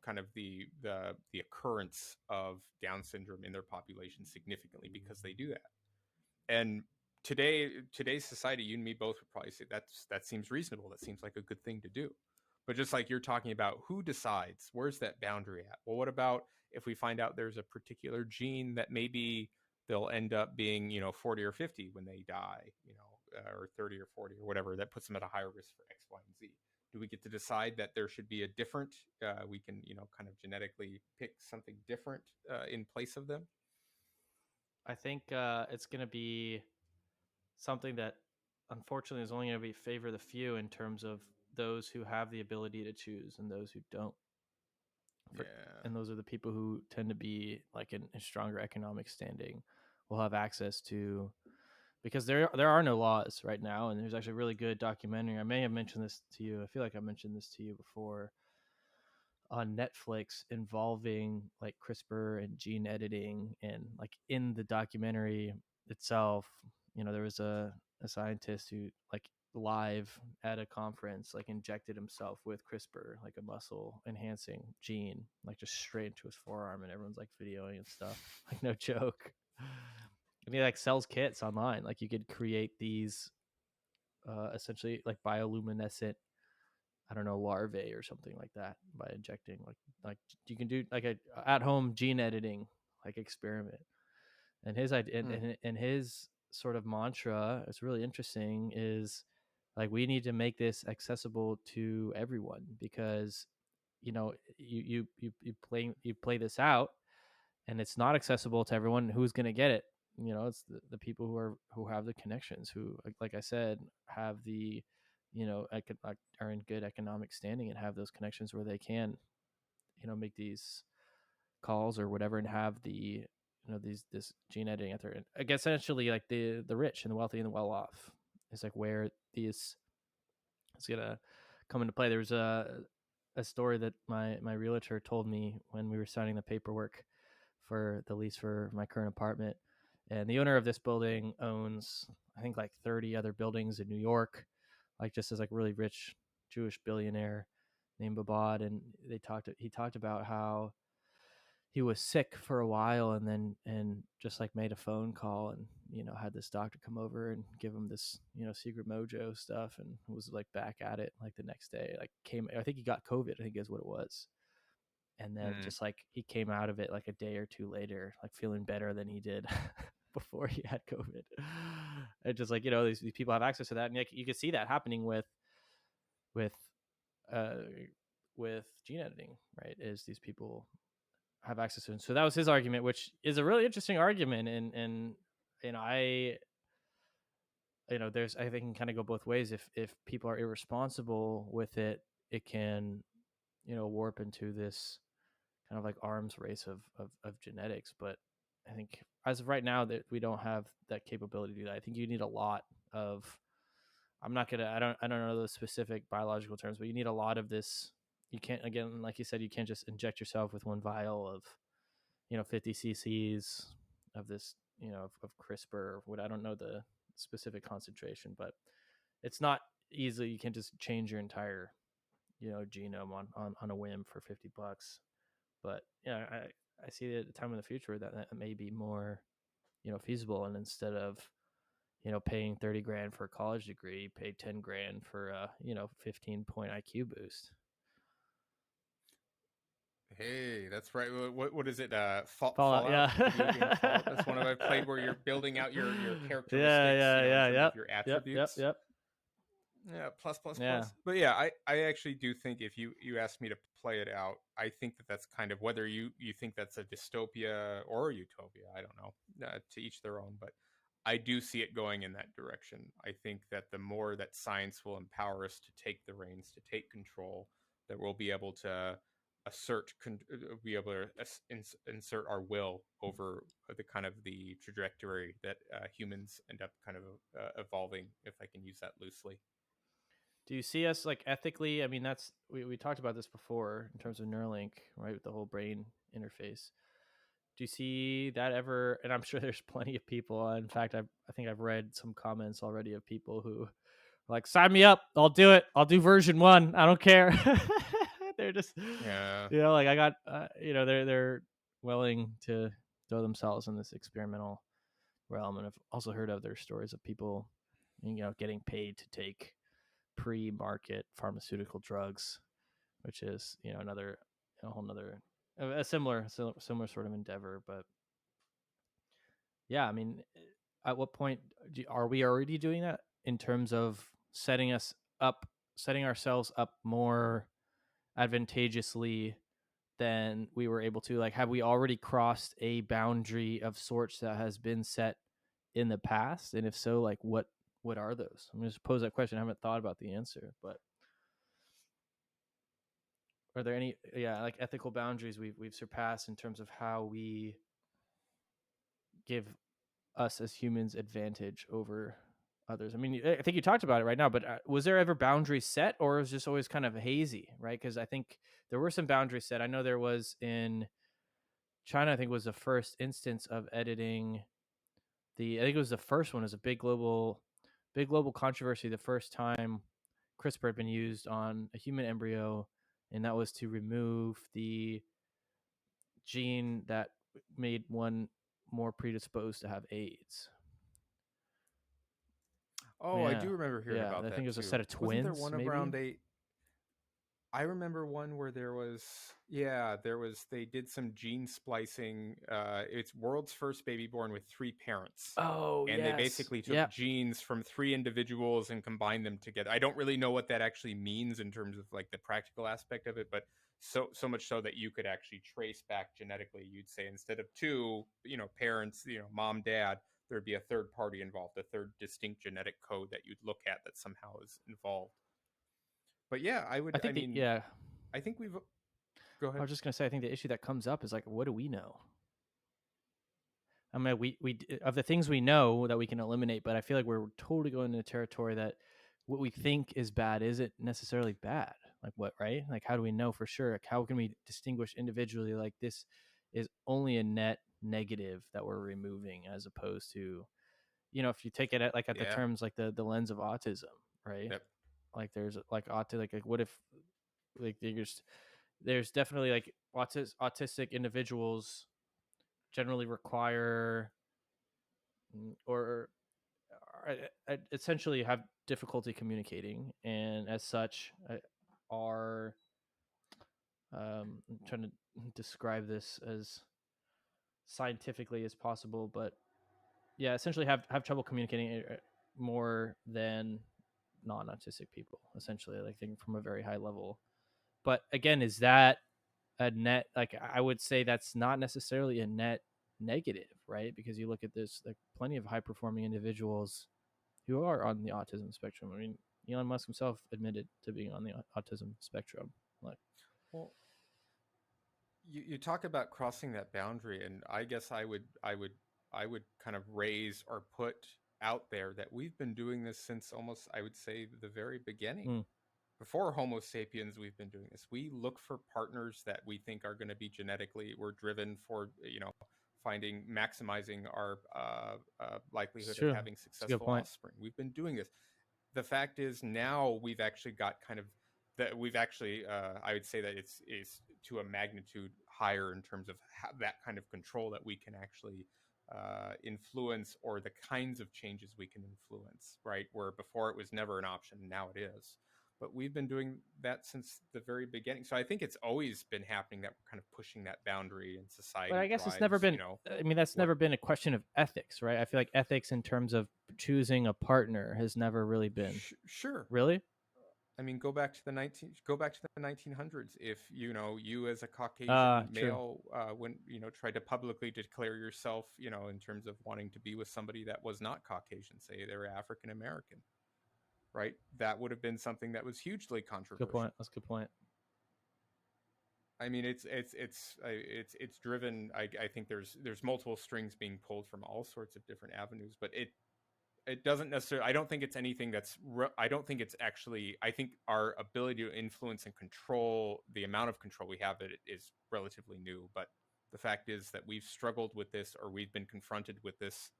kind of the occurrence of Down syndrome in their population significantly because they do that. And today's society, you and me both would probably say that seems reasonable. That seems like a good thing to do. But just like you're talking about, who decides? Where's that boundary at? Well, what about if we find out there's a particular gene that maybe they'll end up being, 40 or 50 when they die, or 30 or 40 or whatever, that puts them at a higher risk for X, Y, and Z. Do we get to decide that there should be a different, we can, kind of genetically pick something different in place of them? I think it's going to be something that unfortunately is only going to be favor the few in terms of those who have the ability to choose and those who don't. For, Yeah. and those are the people who tend to be like in stronger economic standing will have access to, because there are no laws right now. And there's actually a really good documentary. I may have mentioned this to you. I feel like I mentioned this to you before, on Netflix, involving like CRISPR and gene editing. And like in the documentary itself, there was a scientist who like live at a conference like injected himself with CRISPR, like a muscle enhancing gene, like just straight into his forearm, and everyone's like videoing and stuff. Like no joke. And he like sells kits online. Like you could create these essentially like bioluminescent, I don't know, larvae or something like that by injecting like you can do like a at home gene editing like experiment. And his idea Hmm. and his sort of mantra, it's really interesting, is like we need to make this accessible to everyone, because you play this out and it's not accessible to everyone. Who's going to get it? It's the people who have the connections, who like I said have the are in good economic standing and have those connections where they can make these calls or whatever, and have the these this gene editing at their, I guess, essentially like the rich and the wealthy and the well off is like where these it's gonna come into play. There was a story that my realtor told me when we were signing the paperwork for the lease for my current apartment. And the owner of this building owns, I think, like 30 other buildings in New York, like just as like really rich Jewish billionaire named Babad. And he talked about how he was sick for a while, and then and just like made a phone call, and had this doctor come over and give him this secret mojo stuff, and was like back at it like the next day. Like I think he got COVID, I think is what it was. And then Hmm. just like he came out of it like a day or two later, like feeling better than he did before he had COVID. And just like these people have access to that, and like you can see that happening with uh with gene editing, right? Is these people have access to it. So that was his argument, which is a really interesting argument. And I there's, I think, can kind of go both ways. If people are irresponsible with it, it can warp into this kind of like arms race of genetics. But I think as of right now that we don't have that capability to do that. I think you need a lot of, I don't know the specific biological terms, but you need a lot of this. You can't, again, like you said, you can't just inject yourself with one vial of 50 cc's of this of CRISPR or what, I don't know the specific concentration, but it's not easily, you can't just change your entire genome on a whim for $50. But yeah, I see a time in the future that may be more feasible. And instead of paying 30 grand for a college degree, pay 10 grand for a 15-point IQ boost. Hey, that's right. What is it? Fallout, Fallout, yeah. the video game Fallout. That's one I've played where you're building out your Yeah, characteristics, yeah, in yeah, terms yep, of your yep, attributes. yep. Yeah, plus, plus, Yeah. plus. But yeah, I actually do think if you asked me to play it out, I think that that's kind of, whether you think that's a dystopia or a utopia. I don't know. To each their own. But I do see it going in that direction. I think that the more that science will empower us to take the reins, to take control, that we'll be able to be able to insert our will over the kind of the trajectory that humans end up kind of evolving, if I can use that loosely. Do you see us like ethically? I mean, that's we talked about this before in terms of Neuralink, right, with the whole brain interface. Do you see that ever? And I'm sure there's plenty of people. In fact, I think I've read some comments already of people who are like, sign me up, I'll do it. I'll do version 1. I don't care. They're just, Yeah. like I got, they're willing to throw themselves in this experimental realm. And I've also heard other stories of people, getting paid to take pre-market pharmaceutical drugs, which is another a whole nother a similar sort of endeavor. But yeah, I mean, at what point are we already doing that in terms of setting ourselves up more advantageously than we were able to? Like, have we already crossed a boundary of sorts that has been set in the past? And if so, like what are those? I'm going to pose that question. I haven't thought about the answer, but are there any like ethical boundaries we've surpassed in terms of how we give us as humans advantage over others? I mean, I think you talked about it right now, but was there ever boundaries set, or was it just always kind of hazy, right? Because I think there were some boundaries set. I know there was in China. I think was the first instance of editing I think it was the first one. It was a big global controversy. The first time CRISPR had been used on a human embryo, and that was to remove the gene that made one more predisposed to have AIDS. Oh, I Yeah, do remember hearing yeah. about I think it that was a set too. of Wasn't there twins, one maybe. around I remember one where they did some gene splicing. It's world's first baby born with three parents. Oh And they yes, basically took yep. genes from three individuals and combined them together. I don't really know what that actually means in terms of like the practical aspect of it, but so much so that you could actually trace back genetically. You'd say instead of two, parents, mom, dad, there'd be a third party involved, a third distinct genetic code that you'd look at that somehow is involved. But yeah, I think I think we've go I ahead. was just gonna say I think the issue that comes up is like, what do we know? I mean, we of the things we know that we can eliminate, but I feel like we're totally going into territory that what we think is bad isn't necessarily bad. Like what, right? Like how do we know for sure? Like how can we distinguish individually? Like this is only a net negative that we're removing, as opposed to, if you take it at the Yeah. terms like the lens of autism, right? Yep. Like there's like like what if like there's definitely like autistic individuals generally require or essentially have difficulty communicating, and as such are I'm trying to describe this as scientifically as possible, but yeah, essentially have trouble communicating more than non-autistic people, essentially, like think from a very high level. But again, is that a net? Like I would say that's not necessarily a net negative, right? Because you look at this, like plenty of high performing individuals who are on the autism spectrum. I mean, Elon Musk himself admitted to being on the autism spectrum. Like, Well, you talk about crossing that boundary, and I guess I would kind of raise or put out there that we've been doing this since almost, I would say, the very beginning. mm, Before Homo sapiens, we've been doing this. We look for partners that we think are going to be genetically. We're driven for finding maximizing our it's likelihood of true. having It's a good successful point. offspring. We've been doing this. The fact is now we've actually got kind of that we've actually I would say that it's is to a magnitude higher in terms of that kind of control that we can actually influence, or the kinds of changes we can influence, right? Where before it was never an option, now it is. But we've been doing that since the very beginning. So I think it's always been happening that we're kind of pushing that boundary, and But I society guess it's never drives, been. I mean, that's what never been a question of ethics, right? I feel like ethics in terms of choosing a partner has never really been. sure. Really? I mean, go back to the 1900s. If you as a Caucasian True. male, when tried to publicly declare yourself, in terms of wanting to be with somebody that was not Caucasian, say they were African American, right? That would have been something that was hugely Good point. controversial. That's a good point. I mean, it's driven. I think there's multiple strings being pulled from all sorts of different avenues, but it doesn't necessarily. I don't think it's anything that's. I don't think it's actually. I think our ability to influence and control the amount of control we have it is relatively new. But the fact is that we've struggled with this, or we've been confronted with this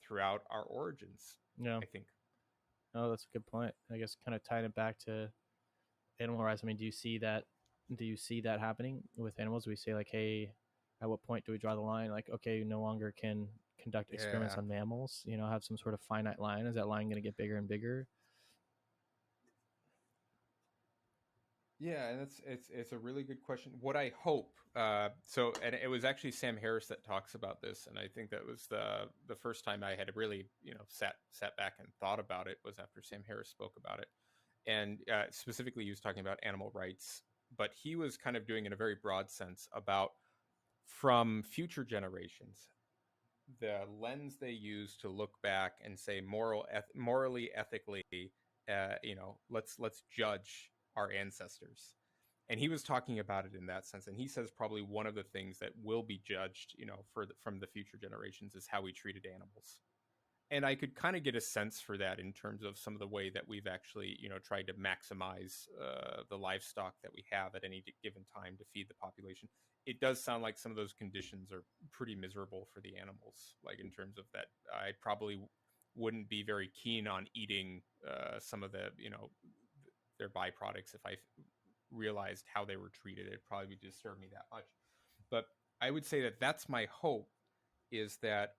throughout our origins. Yeah. I think. Oh, that's a good point. I guess kind of tying it back to animal rights. I mean, do you see that? Do you see that happening with animals? We say like, hey, at what point do we draw the line? Like, okay, you no longer can conduct experiments Yeah. on mammals. You know, have some sort of finite line. Is that line going to get bigger and bigger? Yeah, and it's a really good question. What I hope, and it was actually Sam Harris that talks about this, and I think that was the first time I had really sat back and thought about it was after Sam Harris spoke about it, and specifically he was talking about animal rights, but he was kind of doing in a very broad sense about from future generations the lens they use to look back and say morally, ethically, let's judge our ancestors. And he was talking about it in that sense. And he says probably one of the things that will be judged, from the future generations is how we treated animals. And I could kind of get a sense for that in terms of some of the way that we've actually, tried to maximize the livestock that we have at any given time to feed the population. It does sound like some of those conditions are pretty miserable for the animals. Like in terms of that, I probably wouldn't be very keen on eating some of the, their byproducts if I realized how they were treated. It probably would disturb me that much. But I would say that that's my hope is that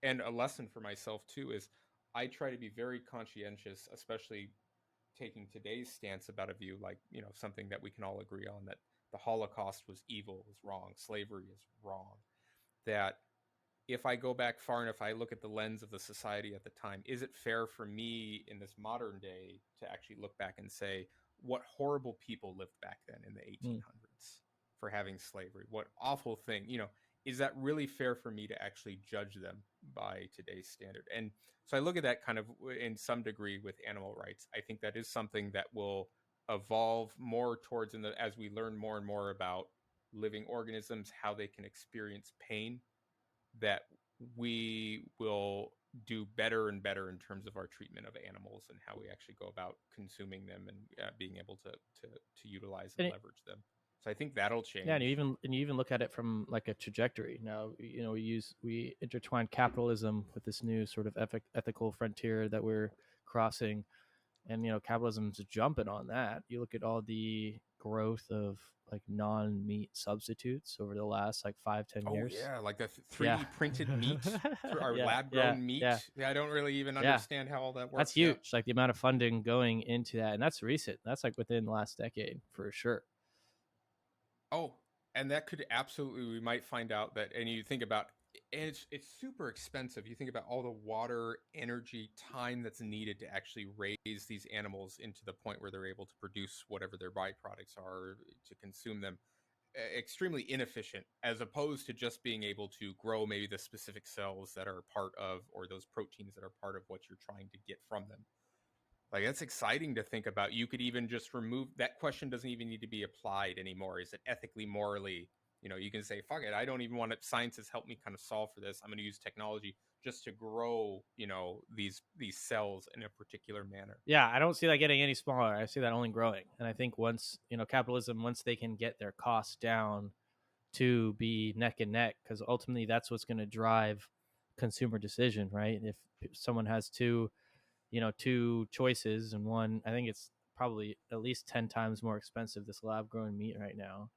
and a lesson for myself too is I try to be very conscientious, especially taking today's stance about a view like, something that we can all agree on that the Holocaust was evil, was wrong, slavery is wrong. That if I go back far enough, I look at the lens of the society at the time, is it fair for me in this modern day to actually look back and say, what horrible people lived back then in the Mm. 1800s for having slavery? What awful thing, is that really fair for me to actually judge them by today's standard? And so I look at that kind of in some degree with animal rights. I think that is something that will evolve more towards as we learn more and more about living organisms, how they can experience pain, that we will do better and better in terms of our treatment of animals and how we actually go about consuming them and being able to utilize and And leverage them. So I think that'll yeah, and change. you even look at it from like a trajectory. Now, you know, we intertwine capitalism with this new sort of ethical frontier that we're crossing, and you know, capitalism's jumping on that. You look at all the growth of like non-meat substitutes over the last like 5-10 years. Oh yeah, like the Yeah. 3D printed meat through our Yeah, lab yeah, grown meat. yeah, Yeah, I don't really even yeah. understand how all that That's works. Yeah. huge. Like the amount of funding going into that, and that's recent. That's like within the last decade for sure. Oh, and that could absolutely, we might find out that, and you think about, and it's super expensive. You think about all the water, energy, time that's needed to actually raise these animals into the point where they're able to produce whatever their byproducts are to consume them. Extremely inefficient, as opposed to just being able to grow maybe the specific cells that are part of, or those proteins that are part of what you're trying to get from them. Like that's exciting to think about. You could even just remove that question, doesn't even need to be applied anymore. Is it ethically, morally? You can say, fuck it. I don't even want it. Science has helped me kind of solve for this. I'm going to use technology just to grow, these cells in a particular manner. Yeah, I don't see that getting any smaller. I see that only growing. And I think once, you know, capitalism, once they can get their costs down to be neck and neck, because ultimately that's what's going to drive consumer decision, right? If someone has two choices, and one, I think it's probably at least 10 times more expensive, this lab grown meat right now.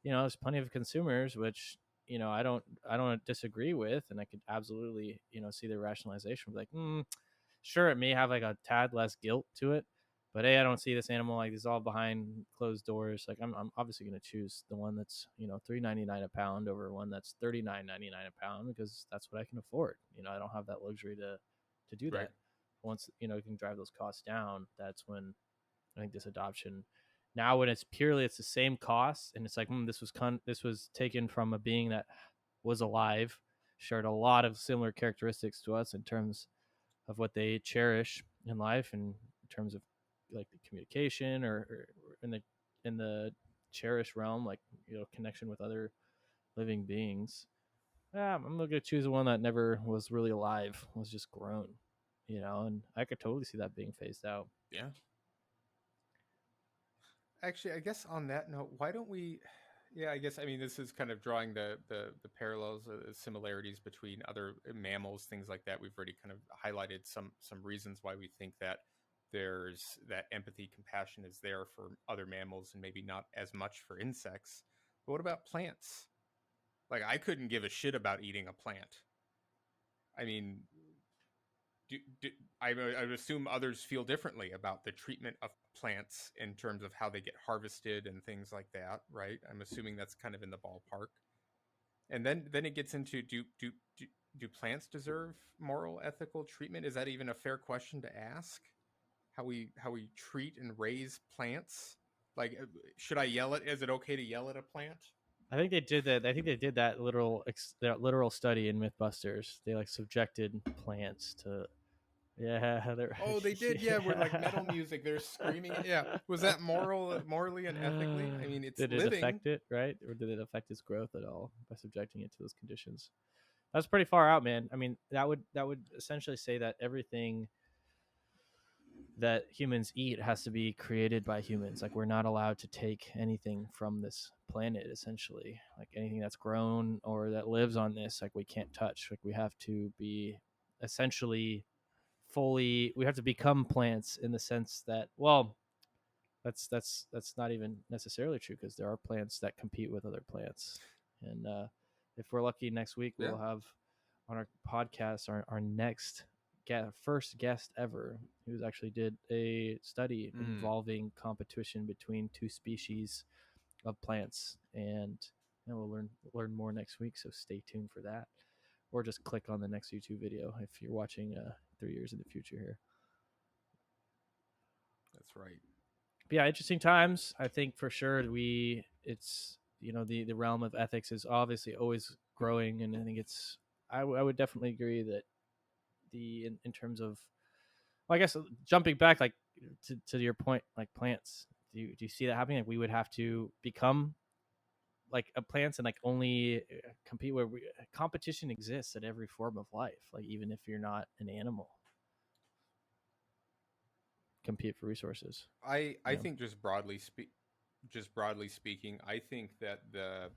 You know, there's plenty of consumers, which, you know, I don't disagree with, and I could absolutely, you know, see the rationalization, like, sure, it may have like a tad less guilt to it, but hey, I don't see this animal like this all behind closed doors. Like I'm obviously going to choose the one that's, you know, $3.99 a pound over one that's $39.99 a pound, because that's what I can afford. You know, I don't have that luxury to do Right. that. Once, you know, you can drive those costs down, that's when I think this adoption. Now, when it's the same cost, and it's like, this was taken from a being that was alive, shared a lot of similar characteristics to us in terms of what they cherish in life, and in terms of like the communication, or in the cherished realm, like connection with other living beings, I'm gonna choose the one that never was really alive, was just grown, and I could totally see that being phased out. Yeah. Actually, I guess on that note, why don't we? Yeah, I guess I mean this is kind of drawing the parallels, the similarities between other mammals, things like that. We've already kind of highlighted some reasons why we think that there's that empathy, compassion is there for other mammals, and maybe not as much for insects. But what about plants? Like I couldn't give a shit about eating a plant. I mean, do I would assume others feel differently about the treatment of plants in terms of how they get harvested and things like that, right? I'm assuming that's kind of in the ballpark. And then it gets into do plants deserve moral ethical treatment? Is that even a fair question to ask? How we treat and raise plants? Like should I yell at is it okay to yell at a plant? I think they did that. I think they did that literal study in MythBusters. They like subjected plants to yeah, they're Oh, they did. Yeah, we're like metal yeah. music. They're screaming it. Yeah. Was that morally and ethically? I mean, it's Did it living. affect it, right? Or did it affect its growth at all by subjecting it to those conditions? That's pretty far out, man. I mean, that would essentially say that everything that humans eat has to be created by humans. Like we're not allowed to take anything from this planet, essentially. Like anything that's grown or that lives on this, like we can't touch. Like we have to be essentially fully we have to become plants in the sense that, well, that's not even necessarily true, because there are plants that compete with other plants. And if we're lucky, next week Yeah. we'll have on our podcast our next first guest ever, who's actually did a study Mm, involving competition between two species of plants, and we'll learn more next week. So stay tuned for that, or just click on the next YouTube video if you're watching 3 years in the future here. that's right. But yeah, interesting times. I think for sure it's the realm of ethics is obviously always growing, and I think I would definitely agree that in terms of, well, I guess jumping back like to your point, like plants, do you see that happening? Like we would have to become like a plants and like only compete where competition exists at every form of life, like even if you're not an animal, compete for resources. I You know, think just broadly speaking, I think that the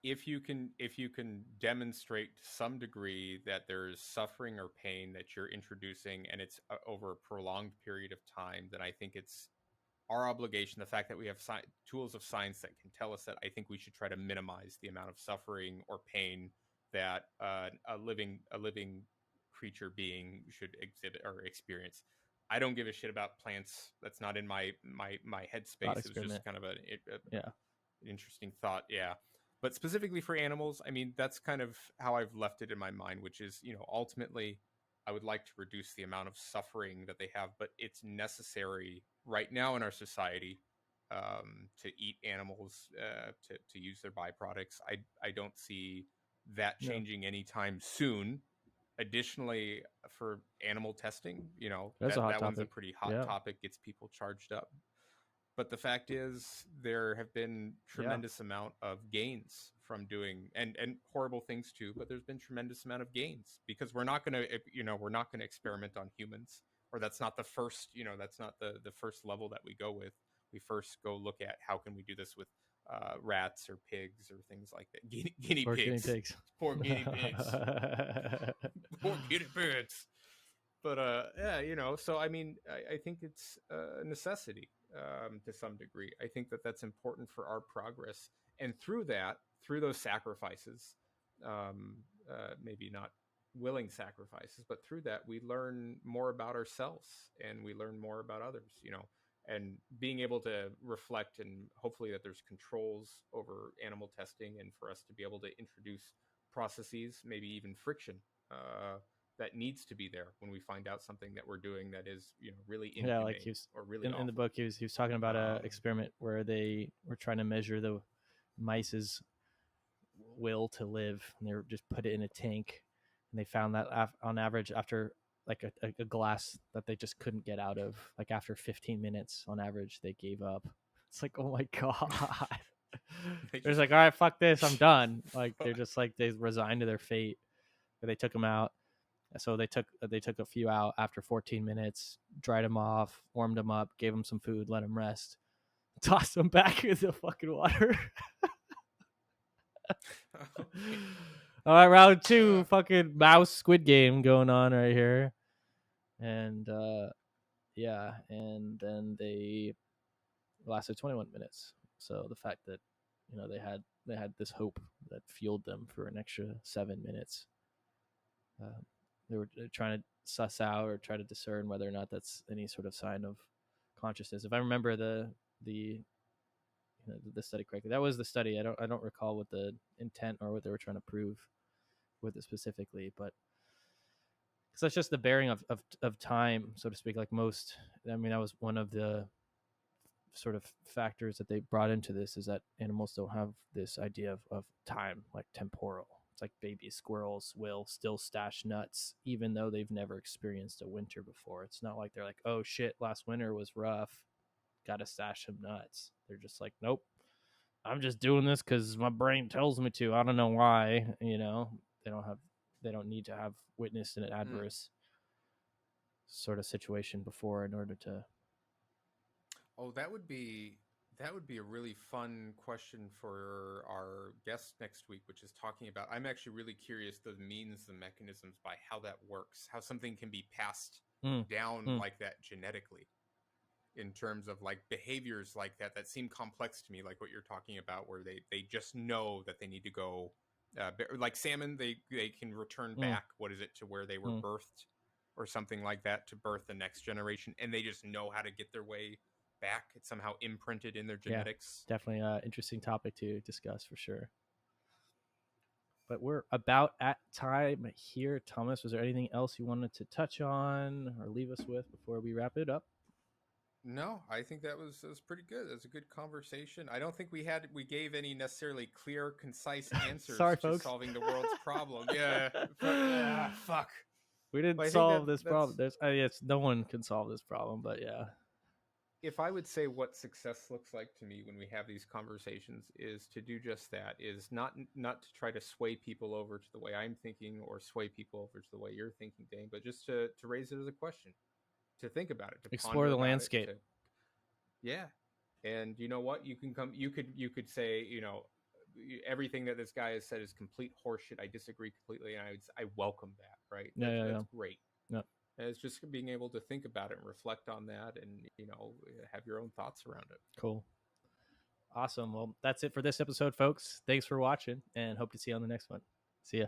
if you can demonstrate to some degree that there's suffering or pain that you're introducing and it's over a prolonged period of time, then I think it's our obligation, the fact that we have tools of science that can tell us that, I think we should try to minimize the amount of suffering or pain that a living creature being should exhibit or experience. I don't give a shit about plants. That's not in my thought headspace. It was experiment. just kind of Yeah, an interesting thought. Yeah. But specifically for animals, I mean, that's kind of how I've left it in my mind, which is, ultimately, I would like to reduce the amount of suffering that they have, but it's necessary right now in our society to eat animals, to use their byproducts. I don't see that no, changing anytime soon. Additionally, for animal testing, that's a hot that one's a topic. pretty hot Yeah, topic, gets people charged up. But the fact is there have been yeah. tremendous amount of gains from doing and horrible things too, but there's been tremendous amount of gains because we're not going to experiment on humans, or that's not the first, that's not the first level that we go with. We first go look at how can we do this with rats or pigs or things like that. Guinea Or guinea pigs. pigs. Poor guinea pigs. Poor guinea pigs. But yeah, so I mean, I think it's a necessity to some degree. I think that that's important for our progress, and through those sacrifices, maybe not willing sacrifices, but through that we learn more about ourselves and we learn more about others. And being able to reflect, and hopefully that there's controls over animal testing, and for us to be able to introduce processes, maybe even friction. That needs to be there when we find out something that we're doing that is really Yeah, like inhumane or really in the awful. book, he was talking about a um, experiment where they were trying to measure the mice's will to live, and they were just put it in a tank, and they found that on average, after like a glass that they just couldn't get out of, like after 15 minutes on average, they gave up. It's like, oh my god. They They're just just like, all right, fuck this, I'm done. Like they're just like they resigned to their fate. They took them out. So they took a few out after 14 minutes, dried them off, warmed them up, gave them some food, let them rest, tossed them back in the fucking water. okay. All right, round two, fucking mouse Squid Game going on right here, and yeah, and then they lasted 21 minutes. So the fact that they had this hope that fueled them for an extra 7 minutes. They were trying to suss out or try to discern whether or not that's any sort of sign of consciousness. If I remember the study correctly, that was the study. I don't recall what the intent or what they were trying to prove with it specifically, but because that's just the bearing of time, so to speak. Like most, I mean, that was one of the sort of factors that they brought into this, is that animals don't have this idea of time, like temporal. It's like baby squirrels will still stash nuts even though they've never experienced a winter before. It's not like they're like, oh shit, last winter was rough, gotta stash some nuts. They're just like, nope, I'm just doing this because my brain tells me to. I don't know why. They don't have they don't need to have witnessed an adverse sort of situation before in order to. Oh, that would be a really fun question for our guest next week, which is talking about. I'm actually really curious the means, the mechanisms by how that works, how something can be passed Mm, down mm, like that genetically, in terms of like behaviors like that seem complex to me, like what you're talking about, where they just know that they need to go. Like salmon, they can return mm, back. What is it, to where they were mm. birthed, or something like that, to birth the next generation, and they just know how to get their way back. It's somehow imprinted in their Yeah, genetics. definitely an interesting topic to discuss for sure. But we're about at time here. Thomas, was there anything else you wanted to touch on or leave us with before we wrap it up? No, I think that was pretty good. That was a good conversation. I don't think we gave any necessarily clear, concise Sorry, answers to folks. solving the world's problem. Yeah, fuck. We didn't Well, I think solve this problem. that's, There's, yes, no one can solve this problem, but yeah. if I would say what success looks like to me when we have these conversations, is to do just that. Is not to try to sway people over to the way I'm thinking, or sway people over to the way you're thinking, Dane, but just to raise it as a question, to think about it, to Explore ponder the about it, landscape. to, yeah. And you know what, you can come, you could say, everything that this guy has said is complete horseshit. I disagree completely, and I welcome that. Right? Yeah, yeah, That's yeah. great. Yeah. And it's just being able to think about it and reflect on that, and have your own thoughts around it. Cool. Awesome. Well, that's it for this episode, folks. Thanks for watching, and hope to see you on the next one. See ya.